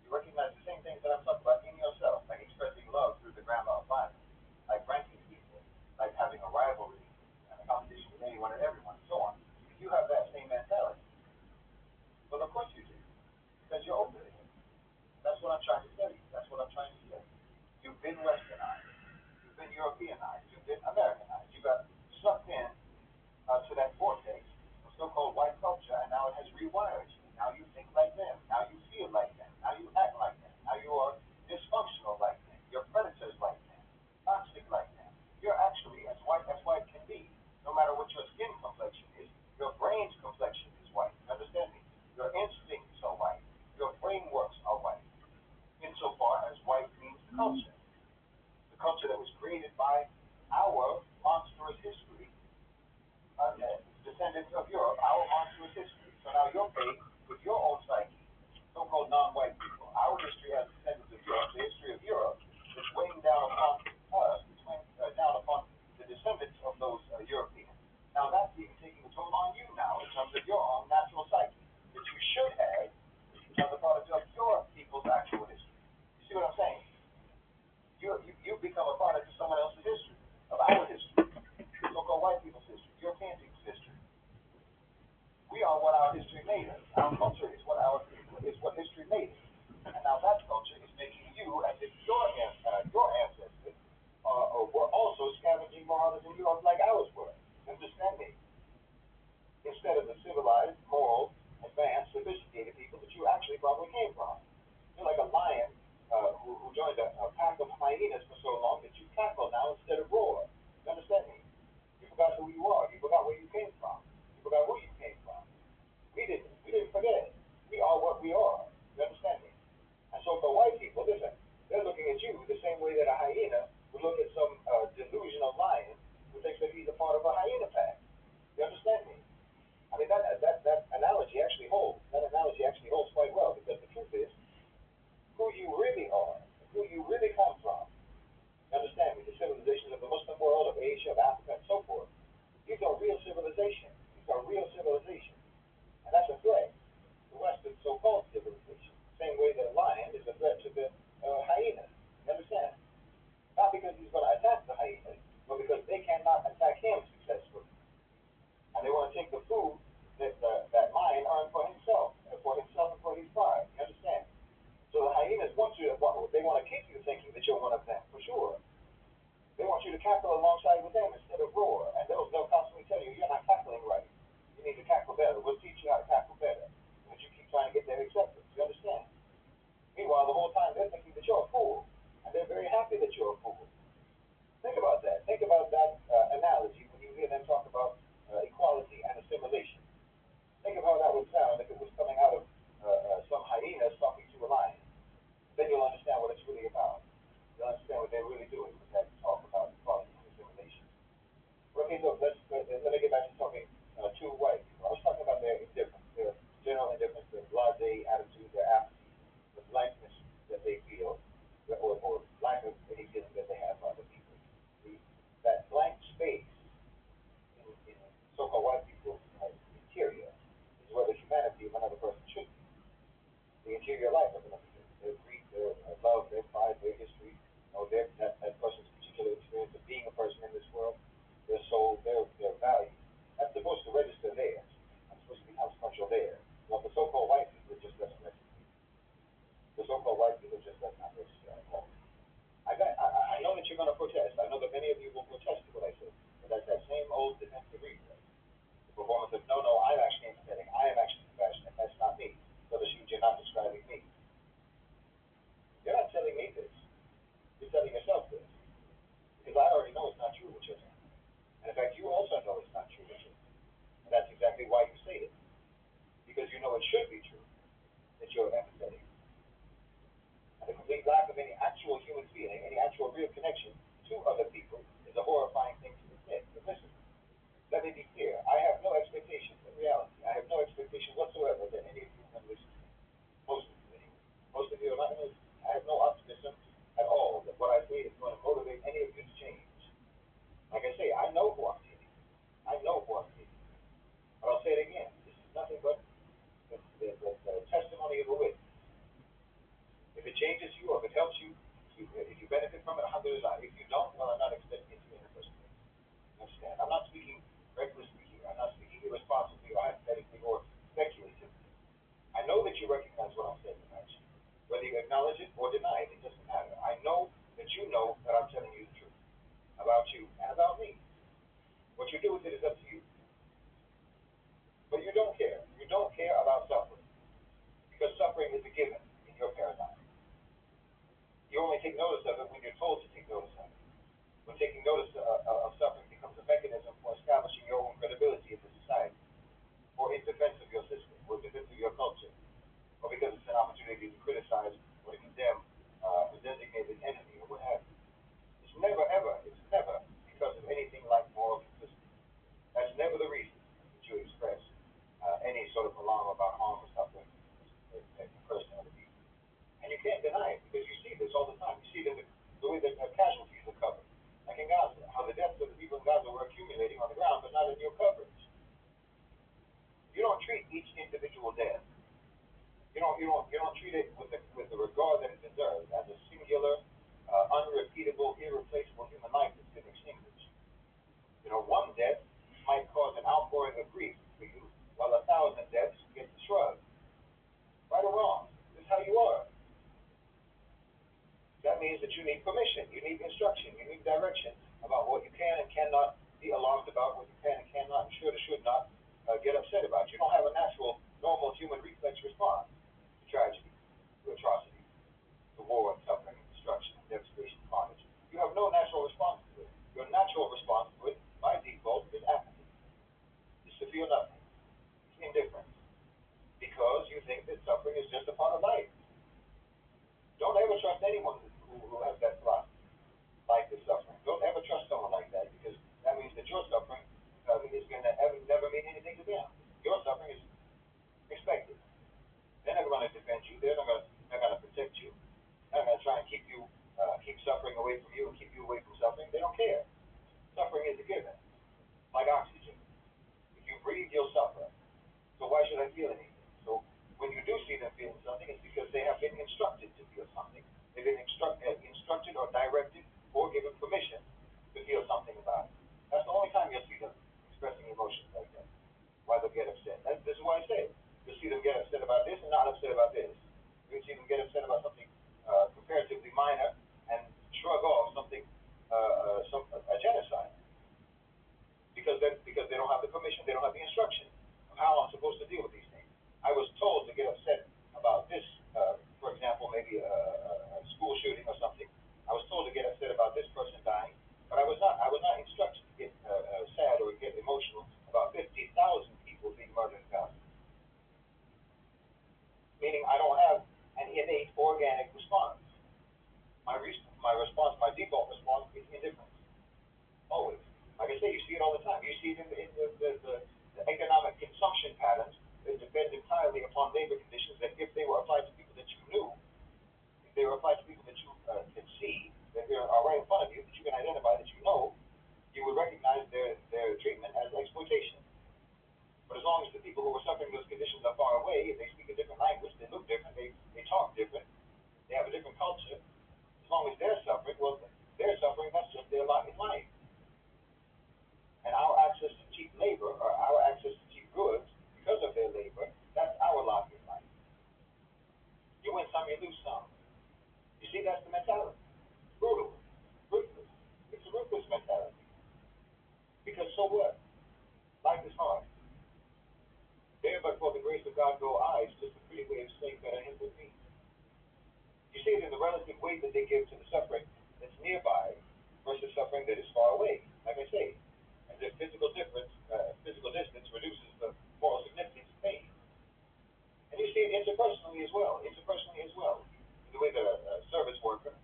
You recognize the same things that I'm talking about in yourself, like expressing love through the grammar of violence, like ranking people, like having a rivalry and a competition with anyone and everyone, and so on. If you have that same mentality, well, of course you do, because you're open to it. That's what I'm trying to tell you. That's what I'm trying to say. You've been westernized. You've been Europeanized. You've been Americanized. You got sucked in to that vortex of so-called white culture, and now it has rewired you. Now you think like them. Now you feel like them. Now you act like them. Now you are dysfunctional like them. You're predators like them. Toxic like them. You're actually as white can be. No matter what your skin complexion is, your brain's complexion is white. You understand me? Your instincts are white. Your frameworks are white. Insofar as white means culture. The culture that was created by our monstrous history, descendants of Europe, our monstrous history. So now you're paid with your own psyche, so-called non-white people. Our history as descendants of Europe, the history of Europe, is weighing down upon us, down upon the descendants of those Europeans. Now that's even taking a toll on you now in terms of your own natural psyche that you should have as a product of your people's actual history. You see what I'm saying? you've become a product of someone else's history, of our history, so-called white people's history, European people's history. We are what our history made us. Our culture is what history made us. And now that culture is making you as if your ancestors were also scavenging morals in Europe like ours were. Understand me? Instead of the civilized, moral, advanced, sophisticated people that you actually probably came from. You're like a lion who joined a pack of hyenas for so long that you cackle now instead of roar. You understand me? You forgot who you are. You forgot where you came from. You forgot who you came from. We didn't. We didn't forget. We are what we are. You understand me? And so for white people, listen, they're looking at you the same way that a hyena would look at some delusional lion who thinks that he's a part of a hyena pack. You understand me? I mean, that analogy actually holds. That analogy actually holds quite well because the truth is, who you really are, who you really come from. You understand me? The civilizations of the Muslim world, of Asia, of Africa, and so forth. These are real civilizations. These are real civilizations. And that's a threat to Western so-called civilization. Same way that a lion is a threat to the hyena. You understand? Not because he's going to attack the hyena, but because they cannot attack him successfully. And they want to take the food that lion earned for himself and for his pride. You understand? So the hyenas they want to keep you thinking that you're one of them, for sure. They want you to cackle alongside with them instead of roar. And they'll constantly tell you, you're not cackling right. You need to cackle better. We'll teach you how to cackle better. But you keep trying to get their acceptance. You understand? Meanwhile, the whole time they're thinking that you're a fool. And they're very happy that you're a fool. Think about that. Think about that analogy when you hear them talk about equality and assimilation. Think of how that would sound if it was coming out of some hyenas talking to a lion. Then you'll understand what it's really about. You'll understand what they're really doing with that talk about equality and assimilation. Okay, so let me get back to talking to white people. I was talking about their indifference, their general indifference, their blasé attitude, their apathy, the blankness that they feel, or lack of any feeling that they have for other people. That blank space in so-called white people's interior is where the humanity of another person should be. The interior life of another person, their grief, their love, their pride, their history, that person's particular experience of being a person in this world, their soul, their value. That's supposed to register there. That's supposed to be consequential there. Well, the so-called white people, it just doesn't register. The so-called white people just does not register at all. I know that you're going to protest. I know that many of you will protest to what I said. But that's that same old defensive reflex. The performance of, no, I am actually empathetic. I am actually compassionate. That's not me. So the shoot, you're not describing me. You're not telling me this. You're telling yourself this. Because I already know it's not true what you're saying. And in fact, you also know it's not true what you're saying. And that's exactly why you say it. Because you know it should be true that you're empathetic. And the complete lack of any actual human feeling, any actual real connection to other people is a horrifying thing to admit. But listen, let me be clear. I have no expectation in reality. I have no expectation whatsoever that any of you are going to listen to me. Most of you anyway. Most of you are not going to listen to me. I have no optimism at all that what I say is going to motivate any of you to change. Like I say, I know who I'm kidding. I know who I'm kidding. But I'll say it again. This is nothing but the testimony of a witness. If it changes you or if it helps you, if you benefit from it, alhamdulillah. If you don't, well, I'm not expecting it to in the first place. Understand? I'm not speaking recklessly here. I'm not speaking irresponsibly or hypothetically or speculatively. I know that you recognize what I'm saying about you. Whether you acknowledge it or deny it, it doesn't matter. I know that you know that I'm telling you the truth about you and about me. What you do with it is up to you. But you don't care. You don't care about suffering. Because suffering is a given in your paradigm. You only take notice of it when you're told to take notice of it. When taking notice of suffering becomes a mechanism for establishing your own credibility in the society, or in defense of your system, or in defense of your culture, or because it's an opportunity to criticize or to condemn a designated enemy or what have you. It's never because of anything like moral consistency. That's never the reason that you express any sort of alarm about harm or suffering that occurs to other people. And you can't deny it because you see this all the time. You see the way that casualties are covered. Like in Gaza, how the deaths of the people in Gaza were accumulating on the ground, but not in your coverage. You don't treat each individual death. You don't treat it with the regard that it deserves as a singular that means that you need permission, you need instruction, you need direction about what you can and cannot be alarmed about, what you can and cannot and should not get upset about. You don't have a natural, normal human reflex response to tragedy, to atrocity, to war and suffering and destruction, devastation, carnage. You have no natural response to it. Your natural response to it, by default, is apathy. It's to feel nothing. It's indifference. Because you think that suffering is just a part of life. Don't ever trust anyone who has that philosophy. Life is suffering. Don't ever trust someone like that, because that means that your suffering is going to never mean anything to them. Your suffering is expected. They're never going to defend you. They're not going to protect you. They're not going to try and keep you, keep suffering away from you and keep you away from suffering. They don't care. Suffering is a given, like oxygen. If you breathe, you'll suffer. So why should I feel anything? So when you do see them feeling something, it's because they have been instructed to feel something. They've been instructed or directed or given permission to feel something about it. That's the only time you'll see them expressing emotions like that. Why they'll get upset. This is why I say you'll see them get upset about this and not upset about this. You'll see them get upset about something comparatively minor and shrug off something, a genocide. Because they don't have the permission, they don't have the instruction of how I'm supposed to deal with these things. I was told to get upset about this, for example, maybe a school shooting or something. I was told to get upset about this person dying, but I was not instructed to get sad or get emotional about 50,000 people being murdered in Gaza. Meaning I don't have an innate organic response. My response, my default response is indifference. Always. Like I say, you see it all the time. You see it in the economic consumption patterns that depend entirely upon labor conditions that, if they were applied to people that you knew, if they were applied to people that you can see, that are right in front of you, that you can identify, that you know, you would recognize their treatment as exploitation. But as long as the people who are suffering those conditions are far away, they speak a different language, they look different, they talk different, they have a different culture, as long as they're suffering, well, they're suffering, that's just their lot in life. And our access to cheap labor, or our access to cheap goods, because of their labor, that's our lot in life. You win some, you lose some. You see, that's the mentality. Brutal. Ruthless. It's a ruthless mentality. Because so what? Life is hard. There but for the grace of God go I, it's just a pretty way of saying that I am with me. You see it in the relative weight that they give to the suffering that's nearby versus suffering that is far away. Like I say, as if physical distance reduces the moral significance of pain. And you see it interpersonally as well. In the way that a service worker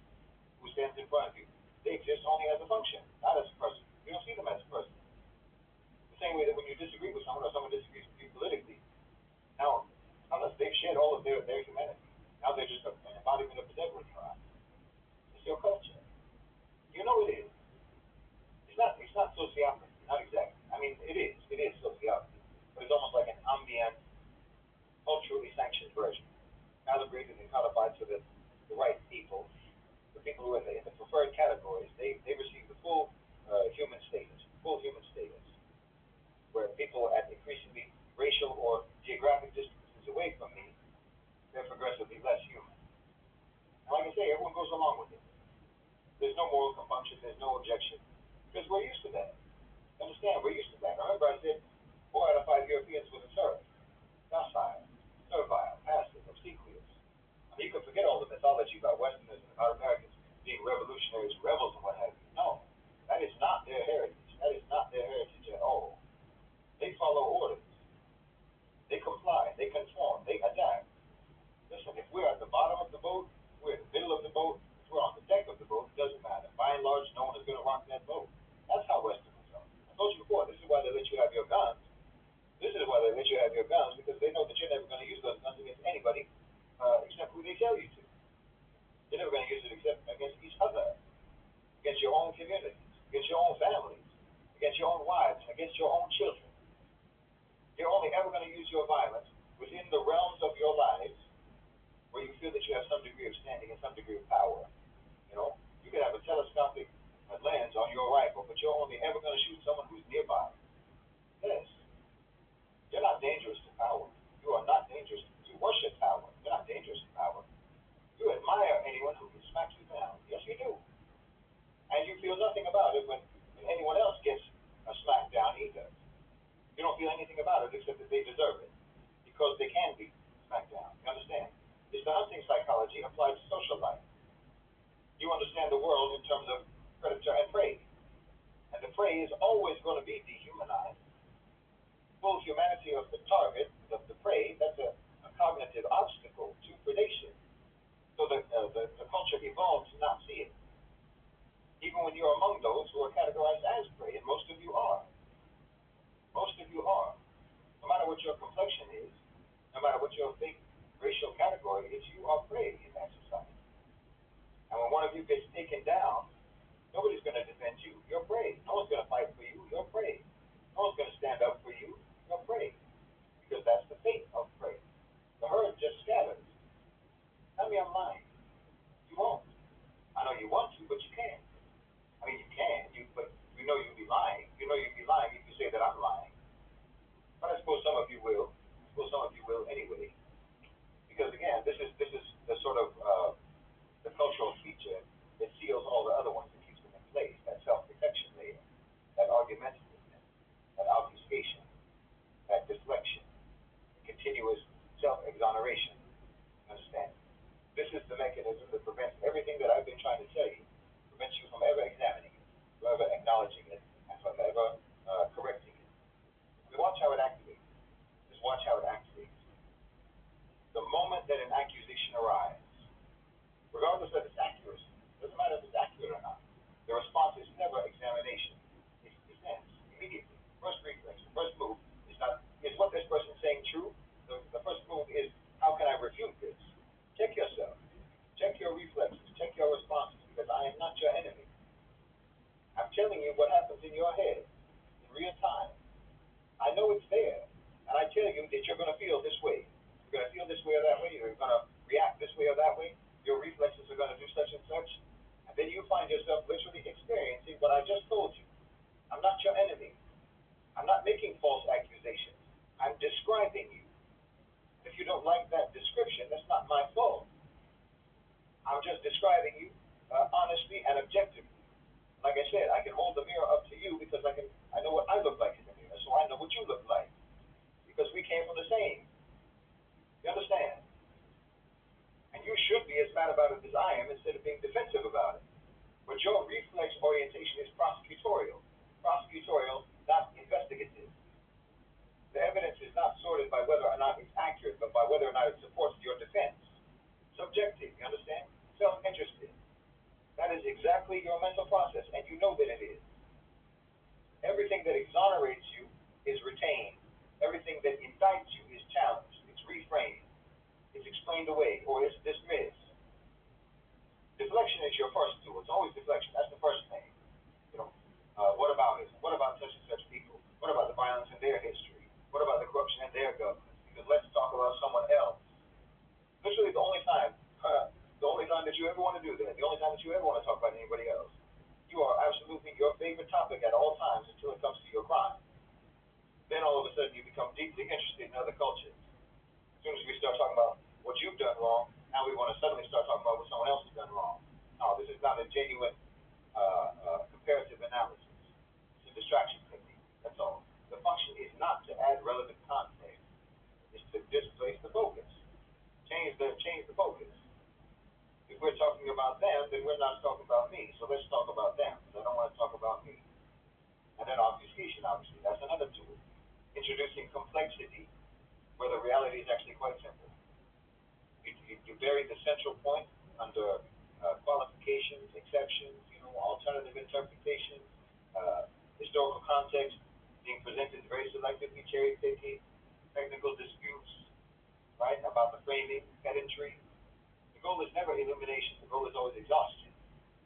who stands in front of you, they exist only as a function, not as a person. You don't see them as a person. The same way that when you disagree with someone or someone disagrees with you politically, now, unless they've shed all of their humanity, now they're just an embodiment of the devil in your eyes. It's your culture. You know it is. It's not sociopathy, not exactly. I mean, it is sociopathy, but it's almost like an ambient, culturally sanctioned version, calibrated and codified so that the right people, the people who are in the preferred categories, they receive the full human status, where people at increasingly racial or geographic distances away from me, they're progressively less human. And like I say, everyone goes along with it. There's no moral compunction, there's no objection, because we're used to that. Understand, we're used to that. Remember I said 4 out of 5 Europeans was a serf, docile, servile, passive, obsequious. I mean, you can forget all the mythology about Westerners and about Americans being revolutionaries, rebels, and what have you. No, that is not their heritage. That is not their heritage at all. They follow orders. They comply. They conform. They adapt. Listen, if we're at the bottom of the boat, we're in the middle of the boat, if we're on the deck of the boat, it doesn't matter. By and large, no one is going to rock that boat. That's how Westerners are. I told you before, this is why they let you have your guns. Because they know that you're never going to use those guns against anybody except who they tell you to. You're never going to use it except against each other, against your own communities, against your own families, against your own wives, and against your own children. You're only ever going to use your violence within the realms of your lives where you feel that you have some degree of standing and some degree of power. You know, you could have a telescopic lens on your rifle, but you're only ever going to shoot someone who's nearby. Yes. You're not dangerous to power. You are not dangerous. You worship power. You're not dangerous to power. You admire anyone who can smack you down. feel nothing about it when anyone else gets a smackdown either. You don't feel anything about it except that they deserve it because they can be smacked down. You understand? It's the hunting psychology applied to social life. You understand the world in terms of predator and prey. And the prey is always going to be dehumanized. Full humanity of the target, of the prey, that's a cognitive obstacle to predation. So the culture evolved to not see it. Even when you're among those who are categorized as prey, and most of you are. Most of you are. No matter what your complexion is, no matter what your fake racial category is, you are prey in that society. And when one of you gets taken down, nobody's going to defend you. You're prey. No one's going to fight for you. You're prey. No one's going to stand up for you. You're prey. Because that's the fate of prey. The herd just scatters. Tell me I'm lying. You won't. I know you want to, but you can't. I mean, you can, but you know you'd be lying. You know you'd be lying if you say that I'm lying. But I suppose some of you will. I suppose some of you will anyway. Because again, this is the sort of the cultural feature that seals all the other ones and keeps them in place. That self-protection layer, that argumentativeness, that obfuscation, that deflection, continuous self-exoneration. Understand? This is the mechanism that prevents everything that I've been trying to tell you. Prevents you from ever examining it, from ever acknowledging it, and from ever correcting it. We watch how it activates. Just watch how it activates. The moment that an accusation arrives, regardless of its accuracy, doesn't matter if it's accurate or not, the response is never examination. It's defense immediately. First reflex, the first move is what this person is saying true? The first move is, how can I refute this? Check yourself. Check your reflexes. Check your responses, because I am not your enemy. I'm telling you what happens in your head in real time. I know it's there, and I tell you that you're going to feel this way. You're going to feel this way or that way. You're going to react this way or that way. Your reflexes are going to do such and such. And then you find yourself literally experiencing what I just told you. I'm not your enemy. I'm not making false accusations. I'm describing you. If you don't like that description, that's not my fault. I'm just describing you honestly and objectively. Like I said, I can hold the mirror up to you because I know what I look like in the mirror, so I know what you look like. Because we came from the same. You understand? And you should be as mad about it as I am instead of being defensive about it. But your reflex orientation is prosecutorial. Prosecutorial, not investigative. The evidence is not sorted by whether or not it's accurate, but by whether or not it supports your defense. Subjective, you understand? Self-interested. That is exactly your mental process, and you know that it is. Everything that exonerates you is retained. Everything that indicts you is challenged. It's reframed. It's explained away, or it's dismissed. Deflection is your first tool. It's always deflection. That's the first thing. What about it? What about such and such people? What about the violence in their history? What about the corruption in their government? Because let's talk about someone else. Literally the only time that you ever want to do that, the only time that you ever want to talk about anybody else, you are absolutely your favorite topic at all times until it comes to your crime. Then all of a sudden you become deeply interested in other cultures. As soon as we start talking about what you've done wrong, now we want to suddenly start talking about what someone else has done wrong. No, this is not a genuine comparative analysis. It's a distraction technique. That's all. The function is not to add relevant context. It's to displace the focus. Change the focus. If we're talking about them, then we're not talking about me. So let's talk about them. I don't want to talk about me. And then obfuscation, obviously. That's another tool. Introducing complexity where the reality is actually quite simple. You bury the central point under qualifications, exceptions, alternative interpretations, historical context being presented very selectively, cherry picking, technical disputes, right, about the framing, pedantry. The goal is never illumination. The goal is always exhaustion.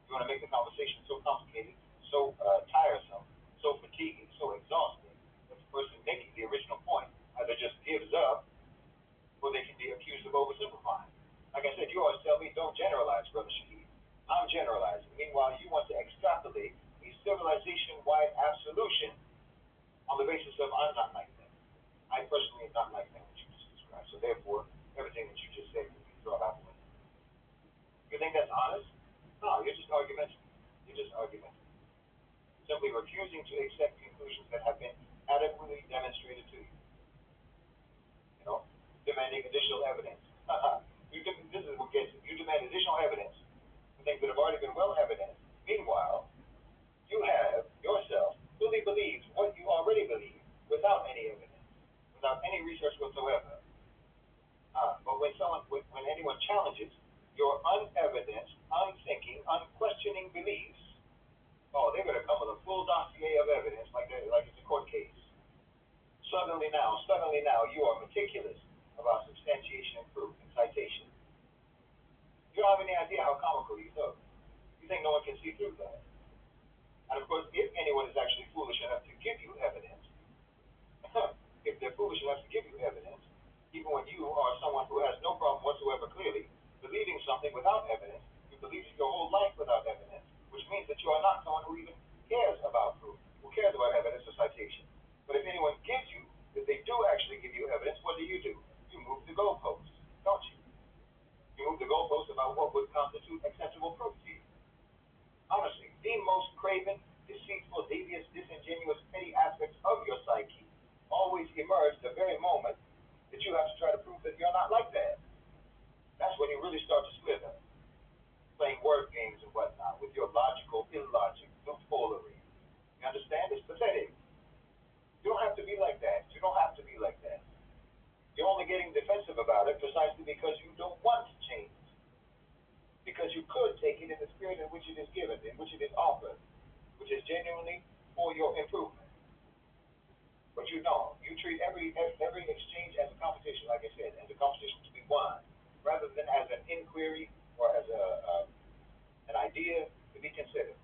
You want to make the conversation so complicated, so tiresome, so fatiguing, so exhausting that the person making the original point either just gives up or they can be accused of oversimplifying. Like I said, you always tell me, don't generalize, Brother Shahid. I'm generalizing. Meanwhile, you want to extrapolate a civilization-wide absolution on the basis of I'm not like that. I personally am not like that, what you just described. So therefore, everything that you just said can be thrown out the window. You think that's honest? No, you're just argumentative. You're just argumentative. simply refusing to accept conclusions that have been adequately demonstrated to you. You know, demanding additional evidence. This is what gets it. You demand additional evidence for things that have already been well evidenced. Meanwhile, you have yourself fully believed what you already believe without any evidence, without any research whatsoever. When anyone challenges your unevidenced, unthinking, unquestioning beliefs, oh, they're going to come with a full dossier of evidence, like it's a court case. Suddenly now, you are meticulous about substantiation and proof and citation. You don't have any idea how comical you look. You think no one can see through that. And of course, if anyone is actually foolish enough to give you evidence, if they're foolish enough to give you evidence, even when you are someone who has no problem whatsoever clearly believing something without evidence, you believe it your whole life without evidence, which means that you are not someone who even cares about proof, who cares about evidence or citation. But if anyone gives you, if they do actually give you evidence, what do? You move the goalposts, don't you? You move the goalposts about what would constitute acceptable proof to you. Honestly, the most craven, deceitful, devious, disingenuous, petty aspects of your psyche always emerge the very moment that you have to try to prove that you're not like that. That's when you really start to slither, playing word games and whatnot with your logical illogic, loopholery. You understand? It's pathetic. You don't have to be like that. You don't have to be like that. You're only getting defensive about it precisely because you don't want to change. Because you could take it in the spirit in which it is given, in which it is offered, which is genuinely for your improvement. But you don't. You treat every exchange as a competition, like I said, as a competition to be won, rather than as an inquiry or as an idea to be considered,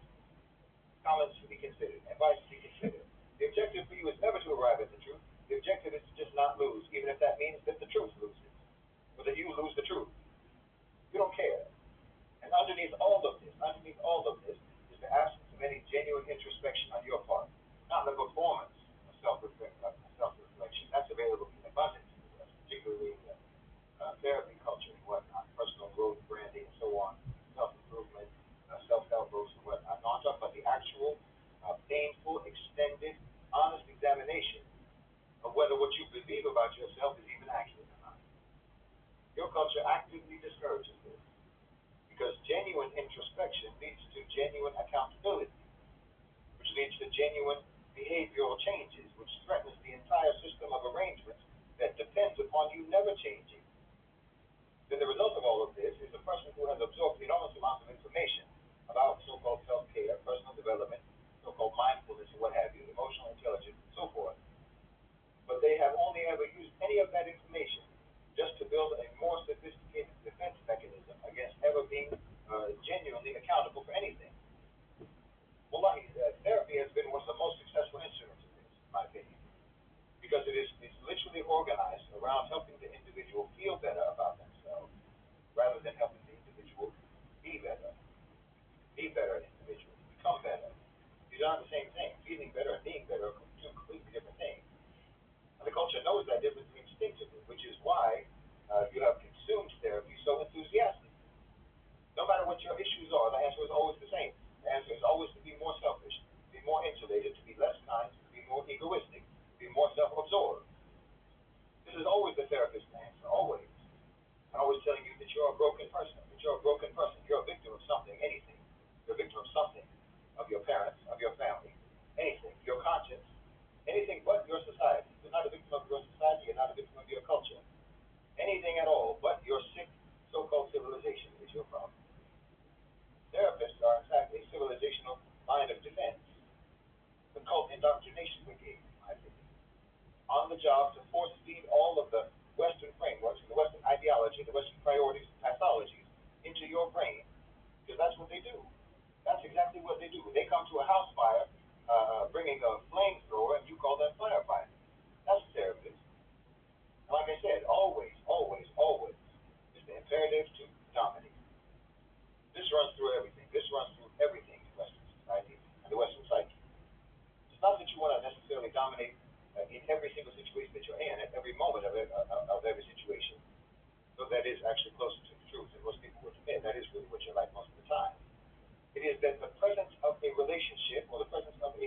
comments to be considered, advice to be considered. The objective for you is never to arrive at the truth. The objective is to just not lose, even if that means that the truth loses, or that you lose the truth. You don't care. And underneath all of this is the absence of any genuine introspection on your part, not the performance of self-reflection. That's available in abundance, particularly in the therapy culture and whatnot, personal growth, branding, and so on, self-improvement, self-help books and whatnot. No, I'm talking about the actual painful, extended, honest examination of whether what you believe about yourself is even accurate or not. Your culture actively discourages this because genuine introspection leads to genuine accountability, which leads to genuine behavioral changes, which threatens the entire system of arrangements that depends upon you never changing. Then the result of all of this is a person who has absorbed enormous amounts of information about so-called self-care, personal development, so-called mindfulness, and what have you, emotional intelligence, and so forth. But they have only ever used any of that information just to build a more sophisticated defense mechanism against ever being genuinely accountable for anything. Wallahi, therapy has been one of the most successful instruments of this, in my opinion, because it's literally organized around helping the individual feel better about themselves, rather than helping the individual be better individuals, become better. These aren't the same thing. Feeling better and being better are two completely different things. And the culture knows that difference instinctively, which is why you have consumed therapy so enthusiastically. No matter what your issues are, the answer is always the same. The answer is always to be more selfish, to be more insulated, to be less kind, to be more egoistic, to be more self-absorbed. This is always the therapist's answer, always. I'm always telling you that you're a broken person, You're a victim of something, anything. You're a victim of something, of your parents, of your family, anything, your conscience, anything but your society. You're not a victim of your society, you're not a victim of your culture. Anything at all but your sick so-called civilization is your problem. Therapists are in fact a civilizational line of defense, the cult indoctrination brigade, in my opinion, on the job to force feed all of the Western frameworks and the Western ideology, the Western priorities and pathologies into your brain, because that's what they do. That's exactly what they do. They come to a house fire bringing a flamethrower, and you call them firefighters. That's a therapist. And like I said, always, is the imperative to dominate. This runs through everything. This runs through everything in Western society and the Western psyche. It's not that you want to necessarily dominate in every single situation that you're in, at every moment of every situation. So that is actually closer to the truth than most people would admit. That is really what you're like most of the time. It is that the presence of a relationship or the presence of a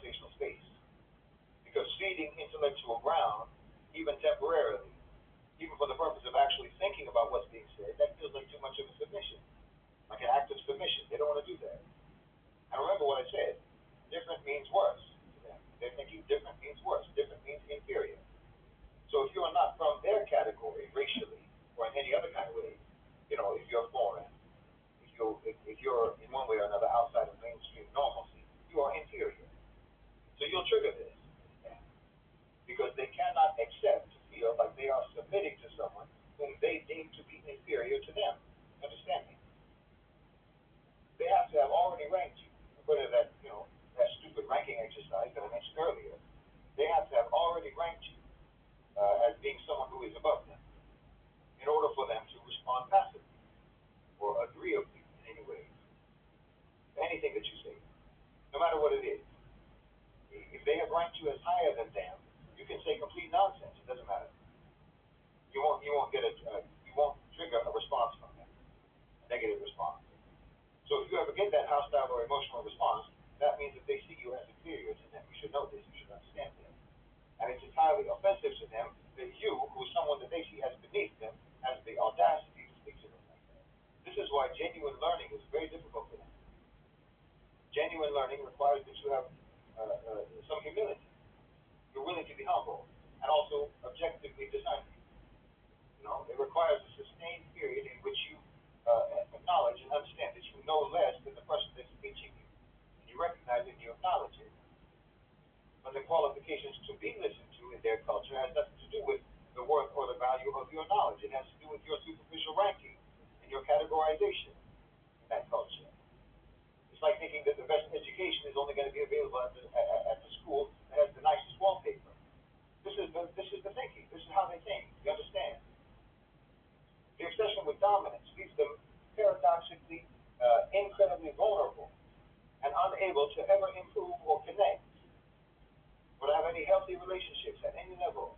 educational space. Because feeding intellectual ground, even temporarily, even for the purpose of actually thinking about what's being said, that feels like too much of a submission, like an act of submission. They don't want to do that. And remember what I said, different means worse to them. They're thinking different means worse. Different means inferior. So if you are not from their category racially or in any other kind of way, if you're foreign, if you're in one way or another outside of mainstream normalcy, you are inferior. So you'll trigger this because they cannot accept to feel like they are submitting to someone whom they deem to be inferior to them. Understand me? They have to have already ranked you, according to that stupid ranking exercise that I mentioned earlier. They have to have already ranked you as being someone who is above them in order for them to respond passively or agreeably in any way to anything that you say, no matter what it is. If they have ranked you as higher than them, you can say complete nonsense. It doesn't matter. You won't you won't trigger a response from them, a negative response. So if you ever get that hostile or emotional response, that means that they see you as inferior to them. You should know this. You should understand this. And it's entirely offensive to them that you, who is someone that they see as beneath them, has the audacity to speak to them like that. This is why genuine learning is very difficult for them. Genuine learning requires that you have some humility. You're willing to be humble and also objectively discerning. It requires a sustained period in which you acknowledge and understand that you know less than the person that's teaching you. And you recognize it and you acknowledge it. But the qualifications to be listened to in their culture has nothing to do with the worth or the value of your knowledge. It has to do with your superficial ranking and your categorization in that culture. It's like thinking that the best education is only going to be available at the school that has the nicest wallpaper. This is the thinking. This is how they think. You understand? The obsession with dominance leaves them paradoxically incredibly vulnerable and unable to ever improve or connect or to have any healthy relationships at any level.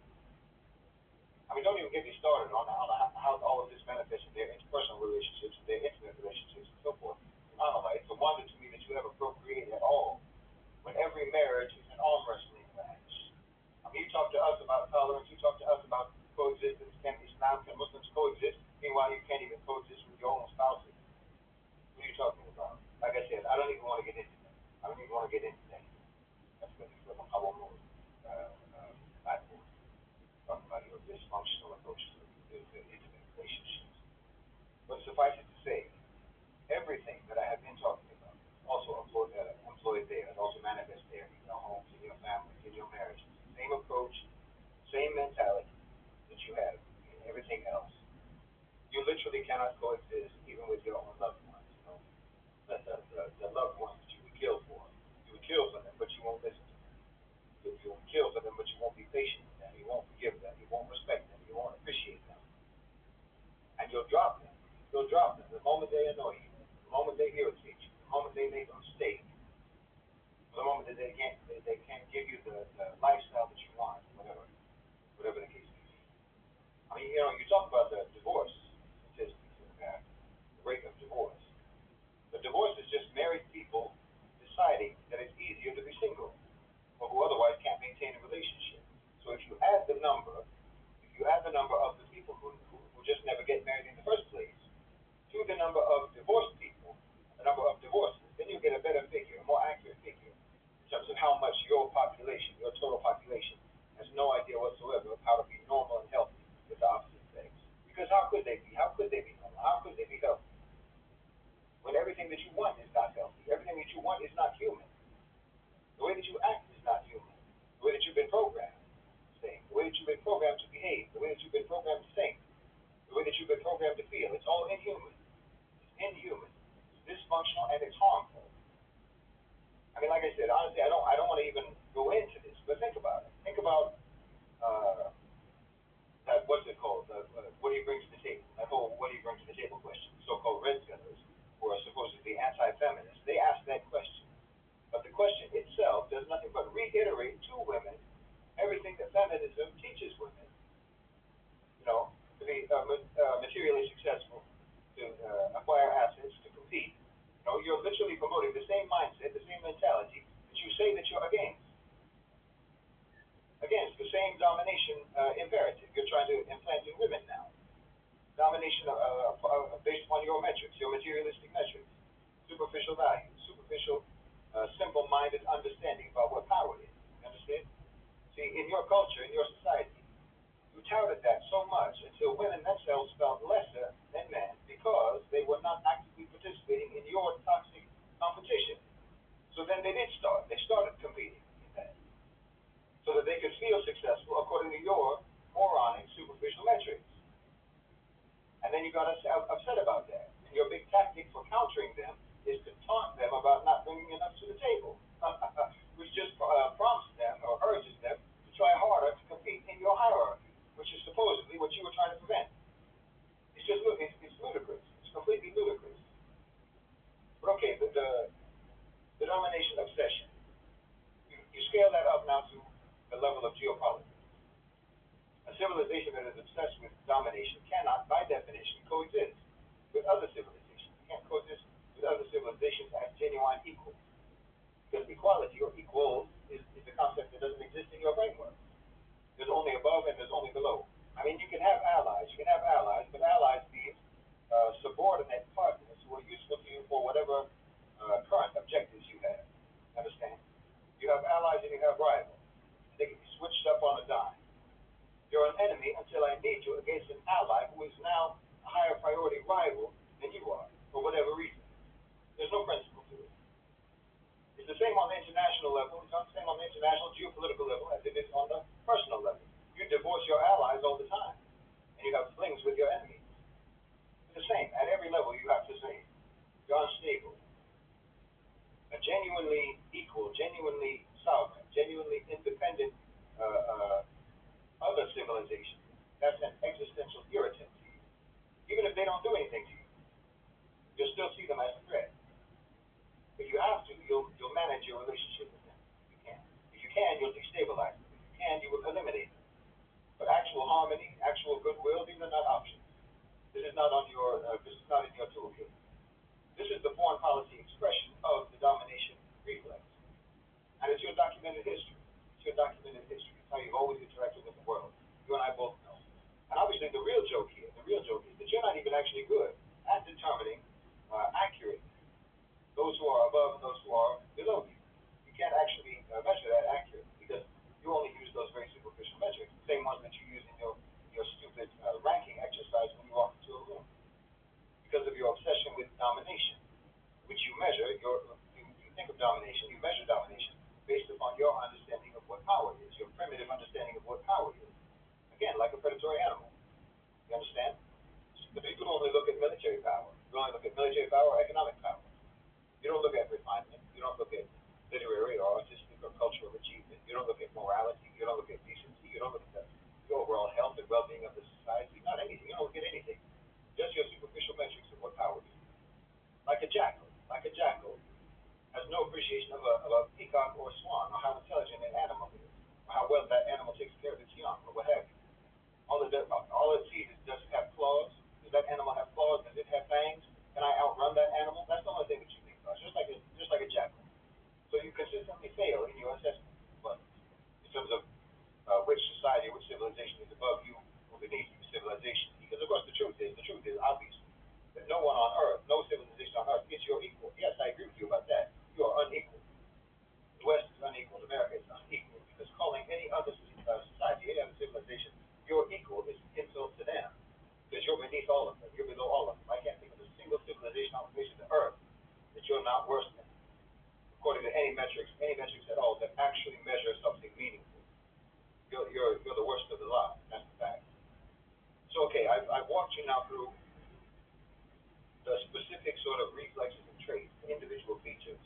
I mean, don't even get me started on how all of this manifests in their interpersonal relationships, their intimate relationships, and so forth. It's a wonder to me that you ever procreate at all, when every marriage is an arm wrestling match. I mean, you talk to us about tolerance, you talk to us about coexistence, can Islam, can Muslims coexist? Meanwhile, you can't even coexist with your own spouses. What are you talking about? Like I said, I don't even want to get into that. I don't even want to get into that. That's going to be from our own platform. Talking about your dysfunctional approach to intimate relationships. But suffice it to say, everything that I have been talking about also employed there, it also manifests there in your homes, in your families, in your marriages. Same approach, same mentality that you have in everything else. You literally cannot coexist even with your own loved ones. The loved ones that you would kill for. You would kill for them, but you won't listen to them. You will kill for them, but you won't be patient with them. You won't forgive them. You won't respect them. You won't appreciate them. And you'll drop them. You'll drop them the moment they annoy you, the moment they irritate you, the moment they make a mistake, the moment that they can't give you the lifestyle that you want, whatever the case may be. I mean, you talk about the divorce statistics in America, the rate of divorce. But divorce is just married people deciding that it's easier to be single, or who otherwise can't maintain a relationship. So if you add the number of the people who just never get married in the first place, to the number of divorced people, the number of divorces, then you get a better figure, a more accurate figure, in terms of how much your population, your total population, has no idea whatsoever of how to be normal and healthy with the opposite sex. Because how could they be? How could they be normal? How could they be healthy? When everything that you want is not healthy, everything that you want is not human. The way that you act is not human. The way that you've been programmed to think, the way that you've been programmed to behave, the way that you've been programmed to think, the way that you've been programmed to feel, it's all inhuman. It's inhuman. It's dysfunctional and it's harmful. I mean, like I said, honestly, I don't want to even go into this, but think about it. Think about that, what's it called? What do you bring to the table? That whole what do you bring to the table question. So-called red pillars, who are supposedly anti-feminists, they ask that question. But the question itself does nothing but domination based upon your metrics, your materialistic metrics, superficial values, superficial, simple-minded understanding about what power is. You understand? See, in your culture, in your society, you touted that so much until women themselves felt lesser than men because they were not actively participating in your toxic competition. So then they did start. They started competing in that so that they could feel successful according to your moronic superficial metrics. And then you got upset about that. And your big tactic for countering them is to taunt them about not bringing enough to the table, which just prompts them or urges them to try harder to compete in your hierarchy, which is supposedly what you were trying to prevent. It's just it's ludicrous. It's completely ludicrous. But okay, the domination obsession. You scale that up now to the level of geopolitics. A civilization that is obsessed with domination cannot, by definition, coexist with other civilizations. It can't coexist with other civilizations as genuine equals. Because equality or equals is a concept that doesn't exist in your framework. There's only above and there's only below. I mean, you can have allies, but allies means subordinate partners who are useful to you for whatever current objectives you have. Understand? You have allies and you have rivals. They can be switched up on a dime. You're an enemy until I need you against an ally who is now a higher priority rival than you are, for whatever reason. There's no principle to it. It's the same on the international level. It's not the same on the international geopolitical level as it is on the personal level. You divorce your allies all the time, and you have flings with your enemies. It's the same. At every level, you have to say, you're unstable. A genuinely equal, genuinely sovereign, genuinely independent other civilization, that's an existential irritant to you. Even if they don't do anything to you, you'll still see them as a threat. If you have to, you'll manage your relationship with them. If you can. If you can, you'll destabilize them. If you can, you will eliminate them. But actual harmony, actual goodwill, these are not options. This is not in your toolkit. This is the foreign policy expression of the domination reflex. And it's your documented history. It's your documented history. It's how you've always interacted with the world. You and I both know. And obviously the real joke is that you're not even actually good at determining accurately those who are above and those who are below you. You can't actually measure that accurately because you only use those very superficial metrics, the same ones that you use in your stupid ranking exercise when you walk into a room. Because of your obsession with domination, which you measure, you think of domination, you measure domination based upon your understanding of what power is, your primitive understanding of what power is. Again, like a predatory animal. You understand? The people only look at military power. You only look at military power or economic power. You don't look at refinement. You don't look at literary or artistic or cultural achievement. You don't look at morality. You don't look at decency. You don't look at the overall health and well-being of the society. Not anything. You don't look at anything. Just your superficial metrics of what power is. Like a jackal has no appreciation of a peacock or a swan, or how intelligent an animal is, or how well that animal takes care of its young, or what have you. All it sees is, does it have claws? Does that animal have claws? Does it have fangs? Can I outrun that animal? That's the only thing that you think about, just like a jackal. So you consistently fail in your assessment, but in terms of which society, which civilization is above you or beneath you, civilization. Because of course the truth is obviously that no one on earth, no civilization on earth is your equal. Yes, I agree with you about that. You are unequal. The West is unequal. America is unequal. Because calling any other society, any other civilization, your equal is an insult to them. Because you're beneath all of them. You're below all of them. I can't think of a single civilization on the face of the earth that you're not worse than. According to any metrics at all that actually measure something meaningful. You're the worst of the lot. That's the fact. So okay, I've walked you now through the specific sort of reflexes and traits, individual features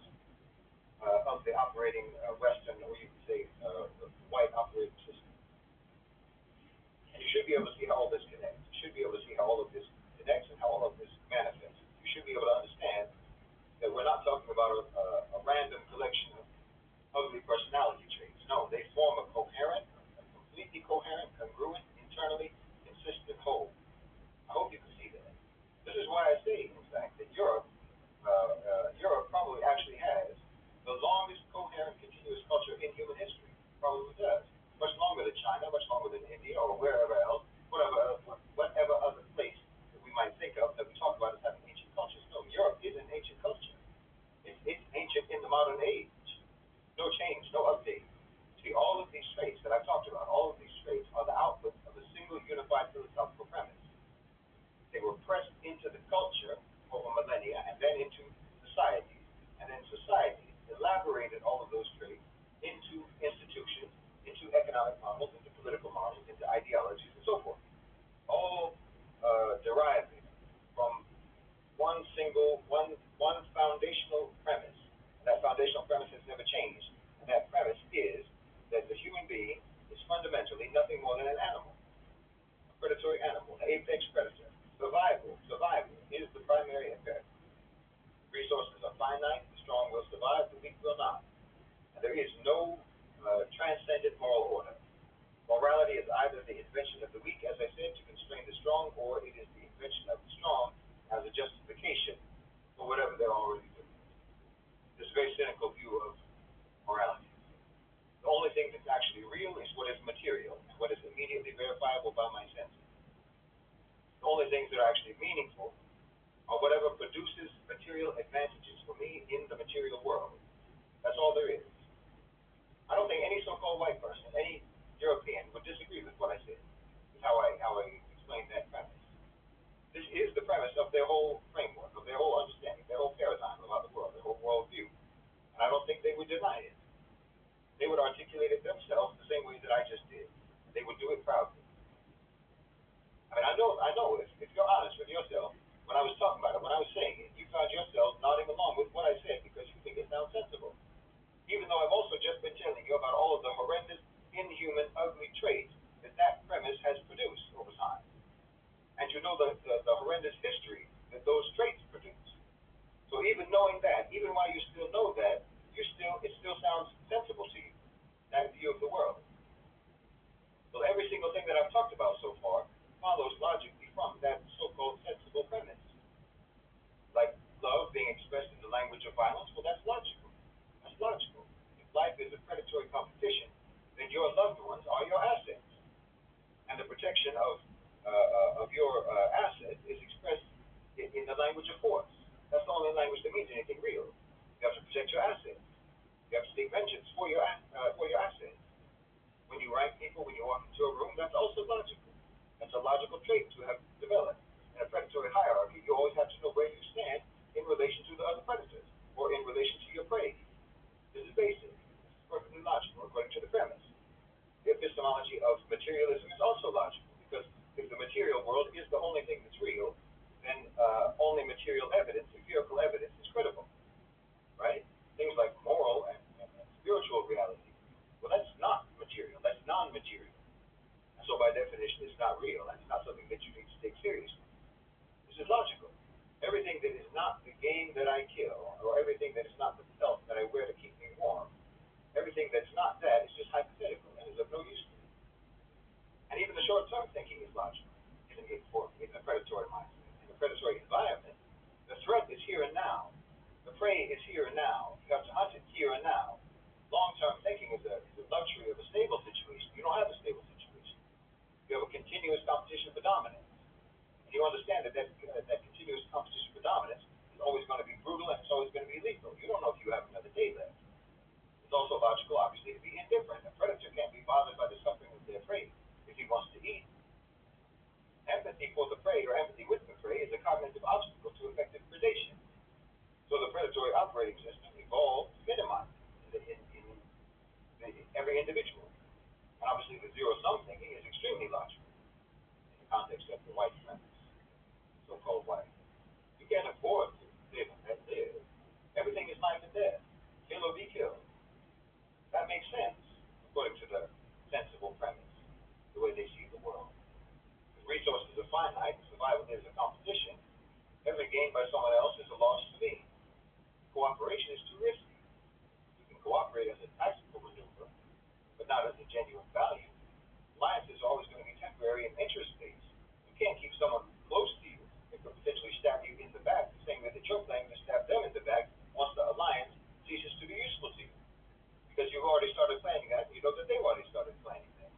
fundamentally nothing more than an animal, a predatory animal, an apex predator. Survival is the primary imperative. Resources are finite, the strong will survive, the weak will not. And there is no transcendent moral order. Morality is either the invention of the weak, as I said, to constrain the strong, or it is the invention of the strong as a justification for whatever they're already doing. This very cynical view of morality. The only thing that's actually real is what is material and what is immediately verifiable by my senses. The only things that are actually meaningful are whatever produces material advantages for me in the material world. That's all there is. I don't think any so-called white person, any European, would disagree with what I said. Is how I explain that premise. This is the premise of their whole framework, of their whole understanding, their whole paradigm about the world, their whole worldview. And I don't think they would deny it. They would articulate it themselves the same way that I just did. They would do it proudly. I mean, I know if you're honest with yourself, when I was talking about it, when I was saying it, you found yourself nodding along with what I said because you think it sounds sensible. Even though I've also just been telling you about all of the horrendous, inhuman, ugly traits that premise has produced over time. And you know the horrendous history that those traits produce. So even knowing that, even while you still know that, it still sounds sensible to you, that view of the world. So every single thing that I've talked about so far follows logically from that so-called sensible premise. Like love being expressed in the language of violence, well, that's logical. That's logical. If life is a predatory competition, then your loved ones are your assets. And the protection of your asset is expressed in the language of force. That's the only language that means anything real. You have to protect your assets. You have to take vengeance for your assets. When you rank people, when you walk into a room, that's also logical. That's a logical trait to have developed. In a predatory hierarchy, you always have to know where you stand in relation to the other predators, or in relation to your prey. This is basic. This is perfectly logical, according to the premise. The epistemology of materialism is also logical, because if the material world is the only thing that's real, then only material evidence, empirical evidence, is credible, right? Things like moral and spiritual reality, well, that's not material, that's non-material. And so by definition, it's not real, and it's not something that you need to take seriously. This is logical. Everything that is not the game that I kill, or everything that is not the belt that I wear to keep me warm, everything that's not that is just hypothetical and is of no use to me. And even the short-term thinking is logical in the predatory mindset. In the predatory environment, the threat is here and now. The prey is here and now. You have to hunt it here and now. Long-term thinking is a luxury of a stable situation. You don't have a stable situation. You have a continuous competition for dominance. And you understand that continuous competition for dominance is always going to be brutal and it's always going to be lethal. You don't know if you have another day left. It's also logical, obviously, to be indifferent. A predator can't be bothered by the suffering of their prey if he wants to eat. Empathy for the prey or empathy with the prey is a cognitive obstacle to effective predation. So the predatory operating system evolved to minimize it in every individual. And obviously the zero-sum thinking is extremely logical in the context of the white premise, so-called white. You can't afford to live and let live. Everything is life and death. Kill or be killed. That makes sense, according to the sensible premise, the way they see the world. If resources are finite, survival is a competition, every gain by someone else is a loss to me. Cooperation is too risky. You can cooperate as a tactical maneuver, but not as a genuine value. Alliance is always going to be temporary and interest-based. You can't keep someone close to you that could potentially stab you in the back, the same way that you're planning to stab them in the back once the alliance ceases to be useful to you. Because you've already started planning that, and you know that they've already started planning that.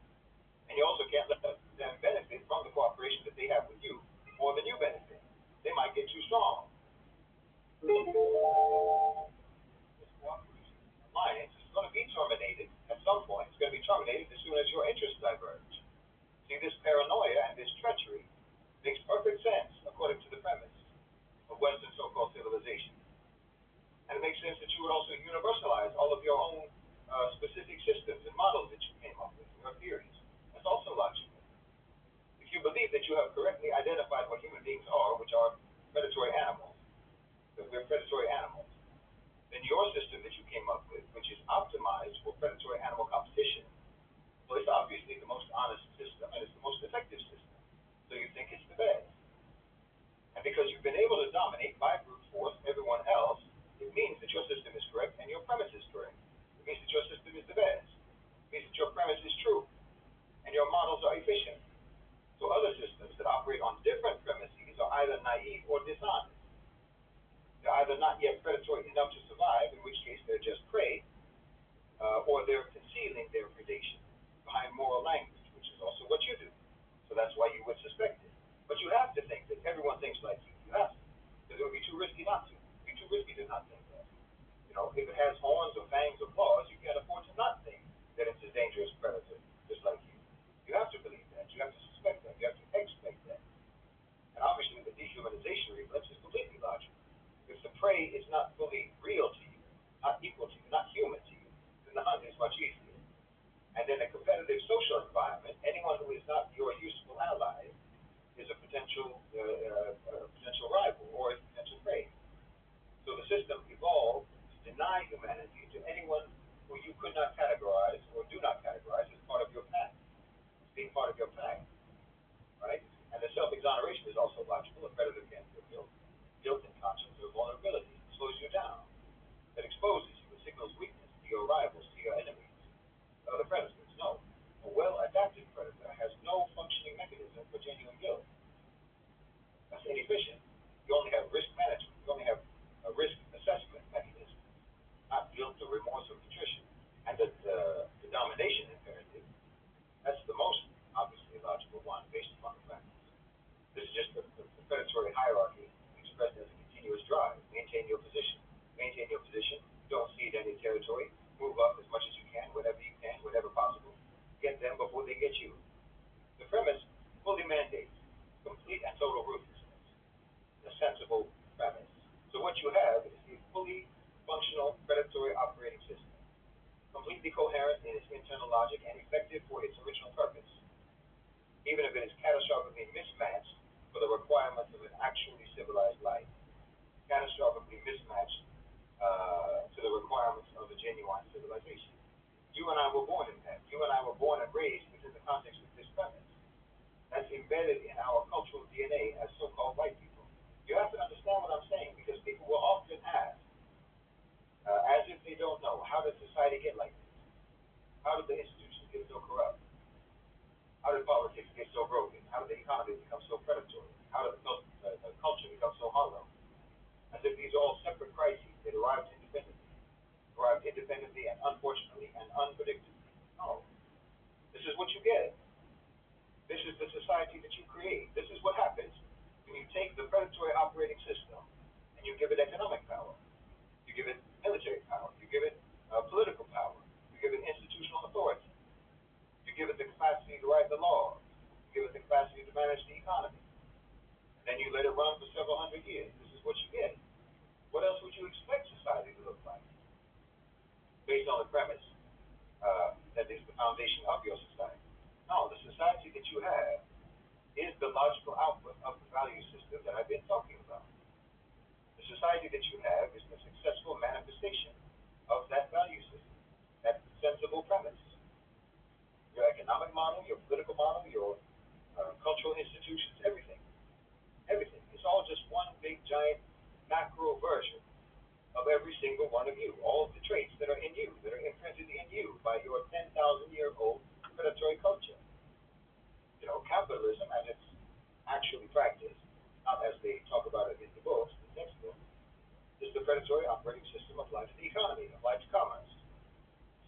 And you also can't let them benefit from the cooperation that they have with you more than you benefit. They might get too strong. This cooperation alliance is going to be terminated at some point. It's going to be terminated as soon as your interests diverge. See, this paranoia and this treachery makes perfect sense according to the premise of Western so-called civilization. And it makes sense that you would also universalize all of your own specific systems and competitive social environment, anyone who is not your useful ally is a potential rival or a potential prey. So the system evolved to deny humanity to anyone who you could not categorize or do not categorize as part of your pack, being part of your pack, right? And the self-exoneration is also logical. A predator can feel guilt and conscience or vulnerability. It slows you down. It exposes you. It signals weakness to your rivals, to your enemies, to other predators. No. A well-adapted predator has no functioning mechanism for genuine guilt. That's inefficient. You only have risk management. You only have a risk assessment mechanism, not guilt or remorse or contrition. And the domination imperative, that's the most obviously logical one based upon the facts. This is just the predatory hierarchy expressed as a continuous drive. Maintain your position. Maintain your position. Don't cede any territory. Move up as much as you can, whenever possible. Get them before they get you. The premise fully mandates complete and total ruthlessness. A sensible premise. So what you have is a fully functional predatory operating system, completely coherent in its internal logic and effective for its original purpose, even if it is catastrophically mismatched for the requirements of an actually civilized life. Catastrophically mismatched to the requirements of a genuine civilization. You and I were born in that. You and I were born and raised within the context of this premise. That's embedded in our cultural DNA as so-called white people. You have to understand what I'm saying, because people will often ask, as if they don't know, how did society get like this? How did the institutions get so corrupt? How did politics get so broken? How did the economy become so predatory? How did the culture become so hollow? As if these are all separate crises that arrived independently and unfortunately and unpredictably. No. This is what you get. This is the society that you create. This is what happens when you take the predatory operating system and you give it economic power. You give it military power. You give it political power. You give it institutional authority. You give it the capacity to write the laws. You give it the capacity to manage the economy. And then you let it run for several hundred years. This is what you get. What else would you expect society to look like? Based on the premise that is the foundation of your society. No, the society that you have is the logical output of the value system that I've been talking about. The society that you have is the successful manifestation of that value system, that sensible premise. Your economic model, your political model, your cultural institutions, everything. Everything. It's all just one big giant macro version of every single one of you. All of the traits that are in you, that are imprinted in you by your 10,000-year-old predatory culture. You know, capitalism as it's actually practiced, not as they talk about it in the books, the textbook, is the predatory operating system applied to the economy, applied to commerce.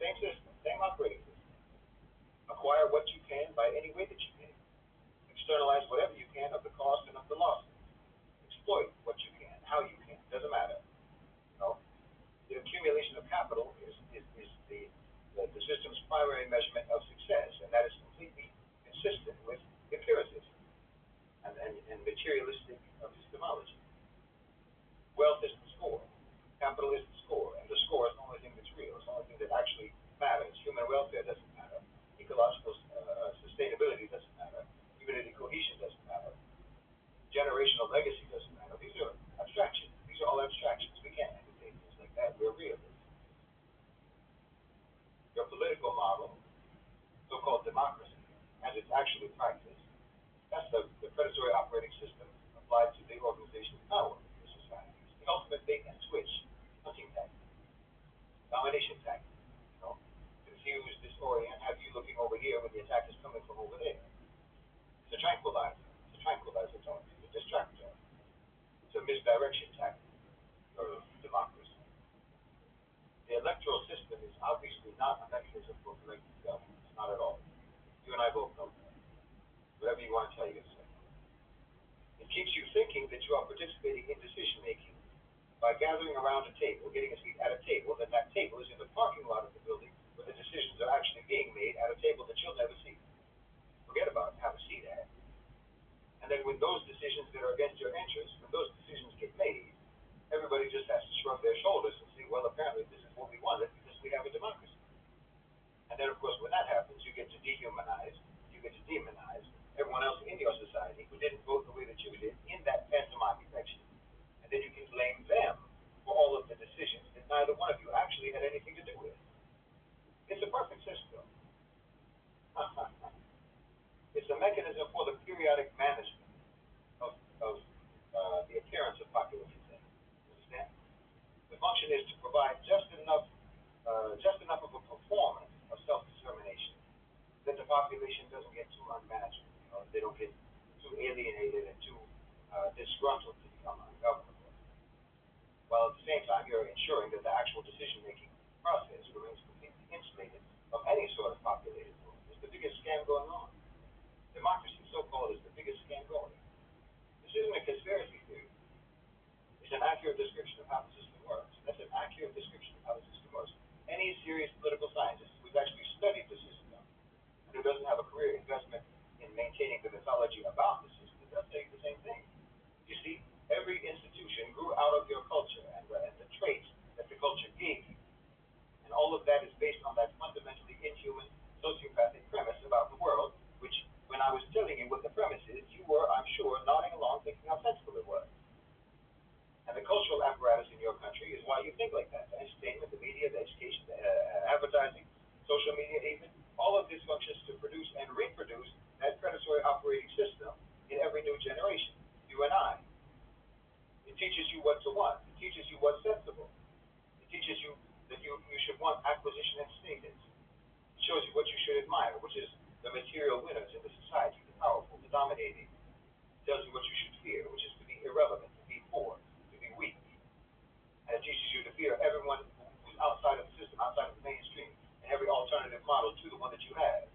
Same system, same operating system. Acquire what you can by any way that you can. Externalize whatever you can of the cost and of the losses. Exploit what you can, how you can, doesn't matter. You know, the accumulation of capital is the system's primary measurement of success, and that is completely consistent with empiricism and materialistic epistemology. Wealth is the score, capital is the score, and the score is the only thing that's real. It's the only thing that actually matters. Human welfare doesn't matter. Ecological sustainability doesn't matter. Community cohesion doesn't matter. Generational legacy doesn't matter. These are abstractions. These are all abstractions. We can't entertain things like that. We're realists. Your political model, so-called democracy, as it's actually practiced, that's the predatory operating system applied to the organization of power in the society. It's the ultimate bait and switch hunting tactic, domination tactic. You know, confuse, disorient, have you looking over here when the attack is coming from over there. It's a tranquilizer. It's a tranquilizer tone. It's a distractor. It's a misdirection tactic for democracy. The electoral system is obviously not a mechanism for collective governance. Not at all. You and I both know that. Whatever you want to tell yourself. It keeps you thinking that you are participating in decision making by gathering around a table, getting a seat at a table, that table is in the parking lot of the building where the decisions are actually being made at a table that you'll never see. Forget about have a seat at. And then when those decisions that are against your interests, when those decisions get made, everybody just has to shrug their shoulders and say, well, apparently this is what we wanted because we have a democracy. And then, of course, when that happens, you get to periodic management of the appearance of population things. Understand? The function is to provide just enough of a performance of self-determination that the population doesn't get too unmanageable. They don't get too alienated and too disgruntled to become ungovernable. While at the same time, you're ensuring that the actual decision-making process remains completely insulated of any sort of populated rule. It's the biggest scam going on. Democracy, so-called, is the biggest scam going. This isn't a conspiracy theory. It's an accurate description of how the system works. That's an accurate description of how the system works. Any serious political scientist who's actually studied the system and who doesn't have a career investment in maintaining the mythology about the system does say the same thing. You see, every institution grew out of your culture and the traits that the culture gave you. And all of that is based on that fundamentally inhuman, sociopathic premise about the world, which, when I was telling you what the premise is, you were, I'm sure, nodding along thinking how sensible it was. And the cultural apparatus in your country is why you think like that. The entertainment, the media, the education, the advertising, social media even, all of this functions to produce and reproduce that predatory operating system in every new generation. You and I. It teaches you what to want. It teaches you what's sensible. It teaches you that you should want acquisition and status. It shows you what you should admire, which is the material winners in the society, the powerful, the dominating. It tells you what you should fear, which is to be irrelevant, to be poor, to be weak. And it teaches you to fear everyone who's outside of the system, outside of the mainstream, and every alternative model to the one that you have.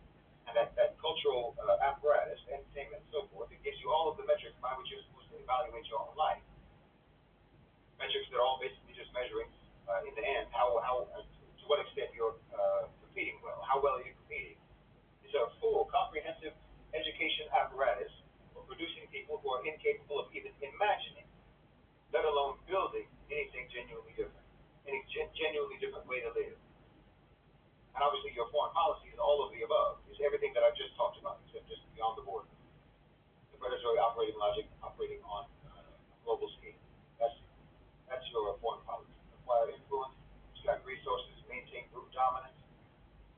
And that cultural apparatus, entertainment, and so forth, it gives you all of the metrics by which you're supposed to evaluate your own life. Metrics that are all basically just measuring, in the end, how to what extent you're competing well. How well are you competing? It's a full, comprehensive education apparatus for producing people who are incapable of even imagining, let alone building anything genuinely different, any genuinely different way to live. And obviously, your foreign policy is all of the above. It's everything that I've just talked about, except just beyond the border. The predatory operating logic operating on a global scale. That's your foreign policy. Acquire influence, extract resources, maintain group dominance,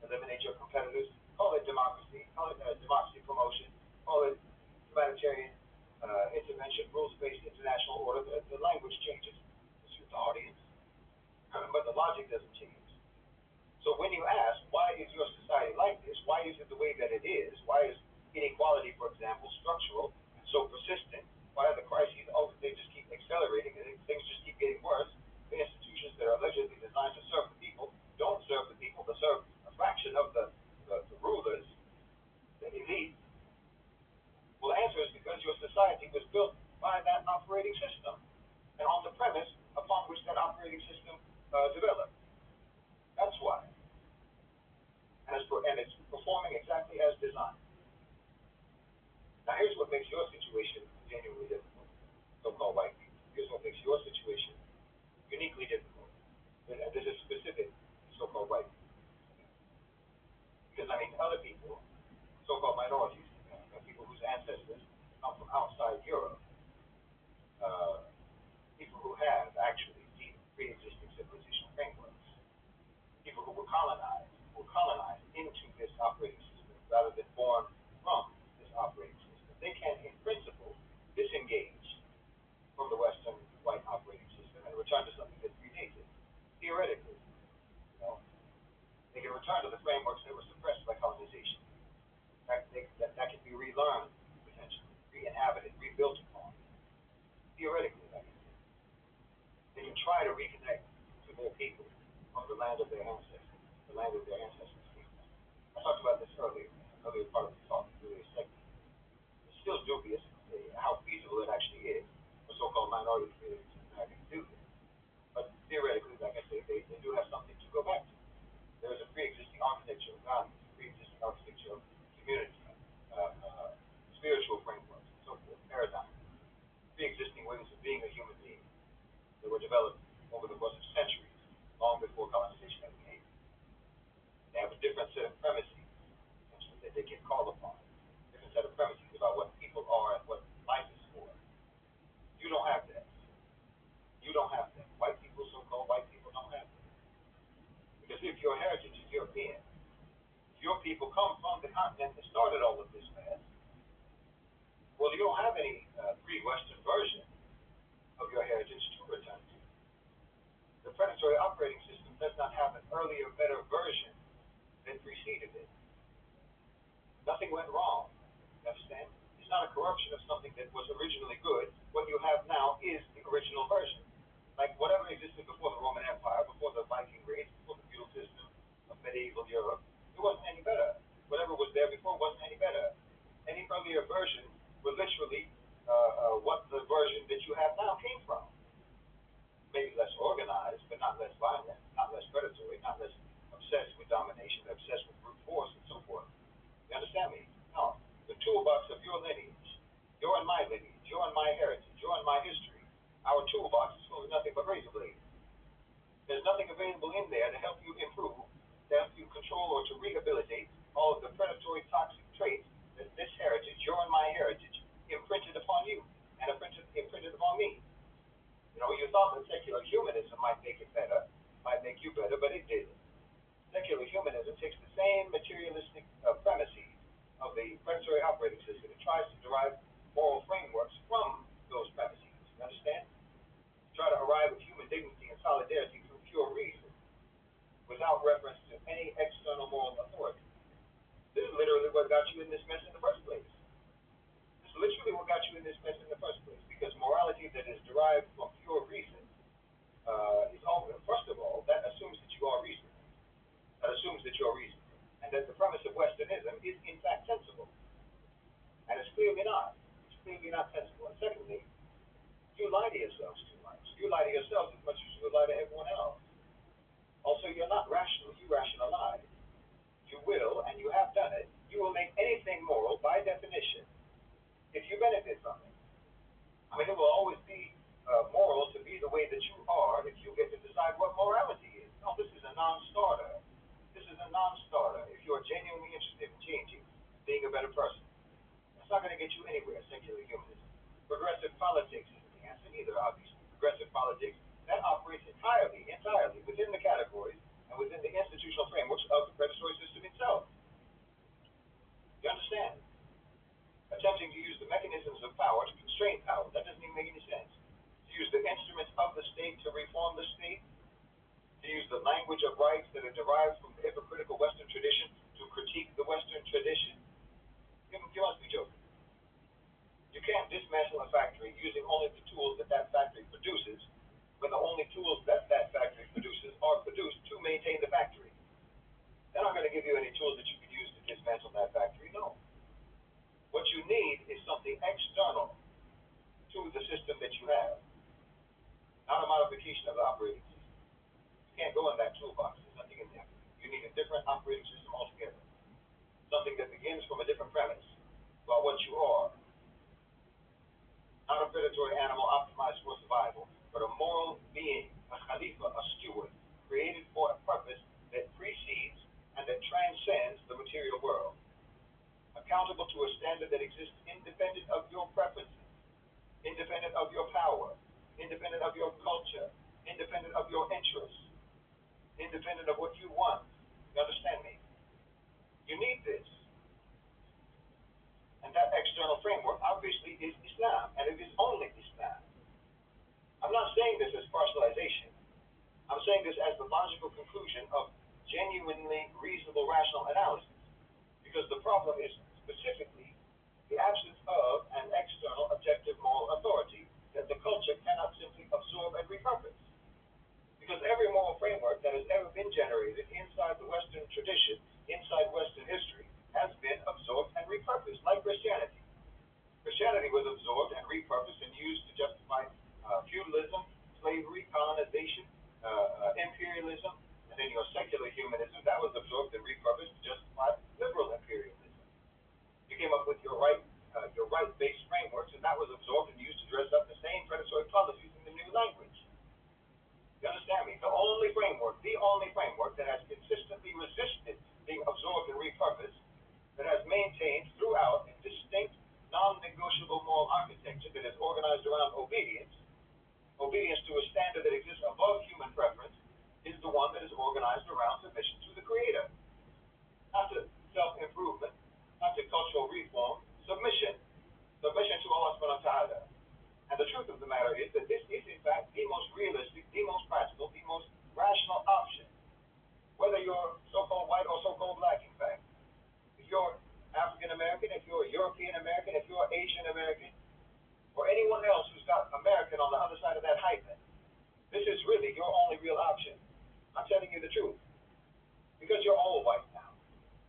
eliminate your competitors. Call it democracy. Call it democracy promotion. Call it humanitarian intervention, rules-based international order. The language changes. It's with the audience. But the logic doesn't change. So when you ask, why is your society like this? Why is it the way that it is? Why is inequality, for example, structural and so persistent? Why are the crises, they just keep accelerating and things just keep getting worse? The institutions that are allegedly designed to serve the people don't serve the people, but serve a fraction of the rulers, the elite. Well, the answer is because your society was built by that operating system and on the premise upon which that operating system developed. That's why. And it's performing exactly as designed. Now, here's what makes your situation genuinely difficult, so-called white people. Here's what makes your situation uniquely difficult. And this is specific to so-called white people. Because, other people, so-called minorities, people whose ancestors come from outside Europe, people who have actually deep pre-existing civilizational frameworks, people who were colonized into this operating system rather than born from this operating system. They can, in principle, disengage from the Western white operating system and return to something that predates it. Theoretically, they can return to the frameworks that were suppressed by colonization. That can be relearned, potentially, re-inhabited, rebuilt upon. Theoretically, they can try to reconnect to their people from the land of their ancestors, the land of their ancestors. I talked about this earlier part of the talk, earlier segment. It's still dubious how feasible it actually is for so-called minority communities in America to do this. But theoretically, like I say, they do have something to go back to. There is a pre-existing architecture of values, pre-existing architecture of community, spiritual frameworks, and so forth, paradigms, pre-existing ways of being a human being that were developed over the course of centuries, long before colonization ever came. They have a different set of premises that they can call upon, different set of premises about what people are and what life is for. You don't have that. You don't have that. White people, so-called white people, don't have that. Because if your heritage is European, if your people come from the continent that started all of this mess, Well, you don't have any pre-Western version of your heritage to return to. The predatory operating system does not have an earlier, better version that preceded it. Nothing went wrong. You understand? It's not a corruption of something that was originally good. What you have now is the original version. Like whatever existed before the Roman Empire, before the Viking race, before the feudal system of medieval Europe, it wasn't any better. Whatever was there before wasn't any better. Any earlier version were literally what the version that you have now came from. Maybe less organized, but not less violent, not less predatory, not less obsessed with domination, obsessed with brute force, and so forth. You understand me? No. The toolbox of your lineage, your and my lineage, your and my heritage, your and my history, our toolbox is full of nothing but razor blades. There's nothing available in there to help you improve, to help you control, or to rehabilitate all of the predatory toxic traits that this heritage, your and my heritage, imprinted upon you and imprinted upon me. You know, you thought that secular humanism might make it better, might make you better, but it didn't. Secular humanism takes the same materialistic premises of the predatory operating system and tries to derive moral frameworks from those premises. You understand? Try to arrive at human dignity and solidarity through pure reason, without reference to any external moral authority. This is literally what got you in this mess in the first place. This is literally what got you in this mess in the first place, because morality that is derived from pure reason is all, first of all, that assumes that you are reason. That assumes that you're reason, and that the premise of Westernism is in fact sensible. And it's clearly not. It's clearly not sensible. And secondly, you lie to yourselves too much. You lie to yourselves as much as you lie to everyone else. Also, you're not rational, you rationalize. You will, and you have done it, you will make anything moral by definition if you benefit from it. I mean, it will always be moral to be the way that you are if you get to decide what morality is. No, this is a non-starter. This is a non-starter if you are genuinely interested in changing, being a better person. That's not going to get you anywhere, secular humanism. Progressive politics isn't the answer either, obviously. Progressive politics, that operates entirely within the categories and within the institutional frameworks of the predatory system itself. You understand? Attempting to use the mechanisms of power to constrain power, that doesn't even make any sense. To use the instruments of the state to reform the state, to use the language of rights that are derived from the hypocritical Western tradition to critique the Western tradition, you must be joking. You can't dismantle a factory using only the tools that that factory produces, when the only tools that that factory produces are produced to maintain the factory. They're not going to give you any tools that you can use to dismantle that factory, no. What you need is something external to the system that you have, not a modification of the operating system. You can't go in that toolbox, there's nothing in there. You need a different operating system altogether. Something that begins from a different premise about what you are. Not a predatory animal optimized for survival, but a moral being, a khalifa, a steward, created for a purpose that precedes and that transcends the material world. Accountable to a standard that exists independent of your preferences, independent of your power, independent of your culture, independent of your interests, independent of what you want. You understand me? You need this. And that external framework obviously is Islam, and it is only Islam. I'm not saying this as partialization. I'm saying this as the logical conclusion of genuinely reasonable rational analysis. Because the problem is specifically the absence of an external objective moral authority that the culture cannot simply absorb and repurpose. Because every moral framework that has ever been generated inside the Western tradition, inside Western history, has been absorbed and repurposed, like Christianity. Christianity was absorbed and repurposed and used to justify feudalism, slavery, colonization, imperialism, and then your secular humanism, that was absorbed and repurposed to justify liberal imperialism. You came up with your right-based frameworks, and that was absorbed and used to dress up the same predatory policies in the new language. You understand me? The only framework that has consistently resisted being absorbed and repurposed, that has maintained throughout a distinct, non-negotiable moral architecture that is organized around obedience to a standard that exists above human preference, is the one that is organized around submission to the Creator. Not to self-improvement, not to cultural reform, submission. Submission to American, if you're a European American, if you're Asian American, or anyone else who's got American on the other side of that hyphen, this is really your only real option. I'm telling you the truth. Because you're all white now.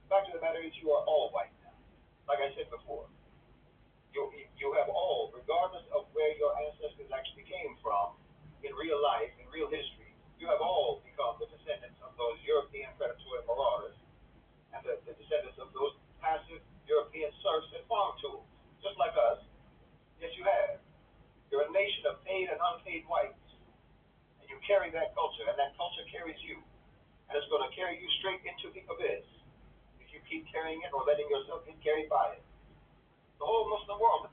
The fact of the matter is you are all white now. Like I said before, you have all, regardless of where your ancestors actually came from in real life, in real history, you have all become the descendants of those European predatory marauders and the descendants of those passive European serfs and farm tools, just like us. Yes, you have. You're a nation of paid and unpaid whites, and you carry that culture, and that culture carries you, and it's going to carry you straight into the abyss if you keep carrying it or letting yourself get carried by it. The whole Muslim world.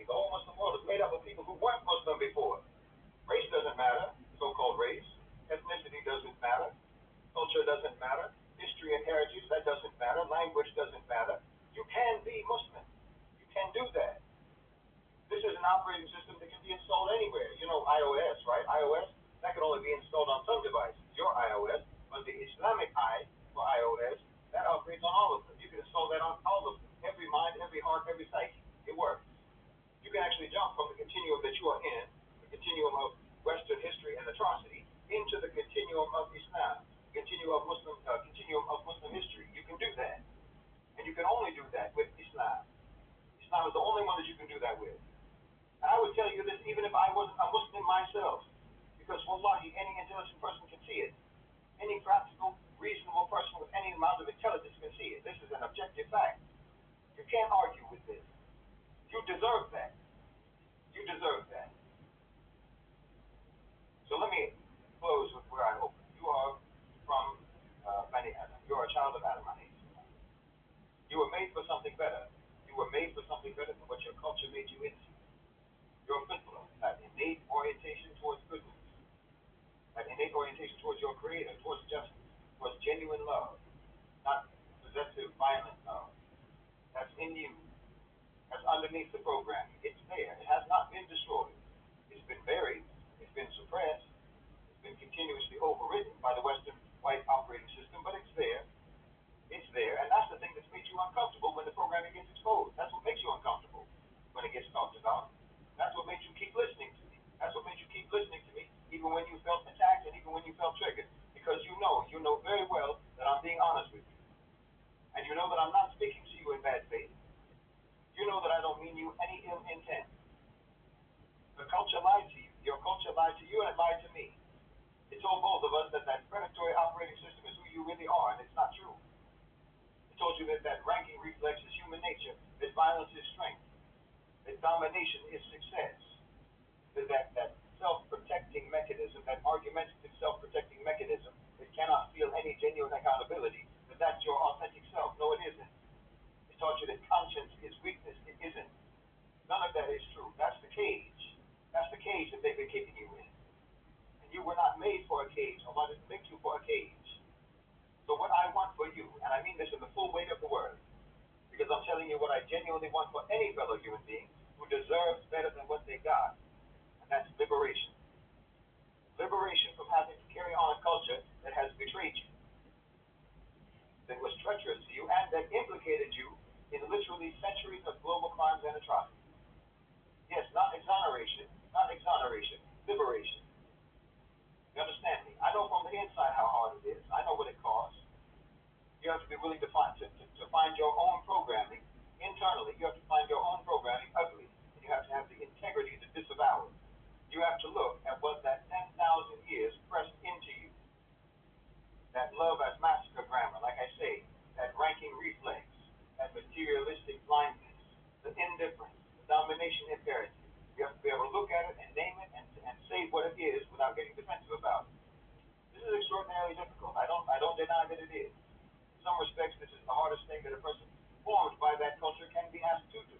The whole Muslim world is made up of people who weren't Muslim before. Race doesn't matter, so-called race. Ethnicity doesn't matter. Culture doesn't matter. History and heritage, that doesn't matter. Language doesn't matter. You can be Muslim. You can do that. This is an operating system that can be installed anywhere. You know iOS, right? iOS, that can only be installed on some devices. Your iOS, but the Islamic I for iOS, that operates on all of them. You can install that on all of them. Every mind, every heart, every psyche. It works. You can actually jump from the continuum that you are in, the continuum of Western history and atrocity, into the continuum of Islam, continuum of Muslim history. You can do that, and you can only do that with Islam. Islam is the only one that you can do that with. And I would tell you this even if I wasn't a Muslim myself, because wallahi, any intelligent person can see it. Any practical, reasonable person with any amount of intelligence can see it. This is an objective fact. You can't argue with this. You deserve that. You deserve that. So let me close with where I opened. You are from Bani Adam. You are a child of Adam. You were made for something better. You were made for something better than what your culture made you into. Your fitna, that innate orientation towards goodness, that innate orientation towards your Creator, towards justice, towards genuine love, not possessive, violent love. That's in you. That's underneath the programming. It's there. It has not been destroyed. It's been buried. It's been suppressed. It's been continuously overridden by the Western white operating system, but it's there. It's there. And that's the thing that's made you uncomfortable when the programming gets exposed. That's what makes you uncomfortable when it gets talked about. That's what made you keep listening to me. That's what made you keep listening to me, even when you felt attacked and even when you felt triggered. Because you know very well that I'm being honest with you. And you know that I'm not speaking to you in bad faith. You know that I don't mean you any ill intent. The culture lied to you. Your culture lied to you and it lied to me. It told both of us that that predatory operating system is who you really are, and it's not true. It told you that that ranking reflex is human nature, that violence is strength, that domination is success, that self-protecting mechanism, that argumentative self-protecting mechanism that cannot feel any genuine accountability, that that's your authentic self. No, it isn't. It taught you that conscience is weakness. It isn't. None of that is true. That's the cage. That's the cage that they've been keeping you in. And you were not made for a cage. Allah didn't make you for a cage. So what I want for you, and I mean this in the full weight of the word, because I'm telling you what I genuinely want for any fellow human being who deserves better than what they got, and that's liberation. Liberation from having to carry on a culture that has betrayed you, that was treacherous to you, and that implicated you in literally centuries of global crimes and atrocities. Yes, not exoneration, liberation. You understand me? I know from the inside how hard it is. I know what it costs. You have to be willing to find your own programming internally. You have to find your own programming ugly, and you have to have the integrity to disavow it. You have to look at what that 10,000 years pressed into you. That love as massacre grammar, like I say, that ranking reflex, that materialistic blindness, the indifference, the domination imperative. You have to be able to look at it and name it and say what it is without getting defensive about it. This is extraordinarily difficult. I don't deny that it is. In some respects, this is the hardest thing that a person formed by that culture can be asked to do.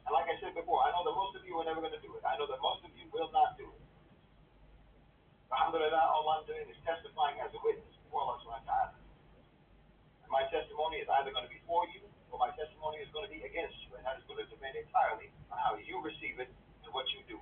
And like I said it before. I know that most of you are never going to do it. I know that most of you will not do it. Alhamdulillah, all I'm doing is testifying as a witness before Allah subhanahu wa ta'ala. My testimony is either going to be for you or my testimony is going to be against you, and that is going to depend entirely on how you receive it and what you do.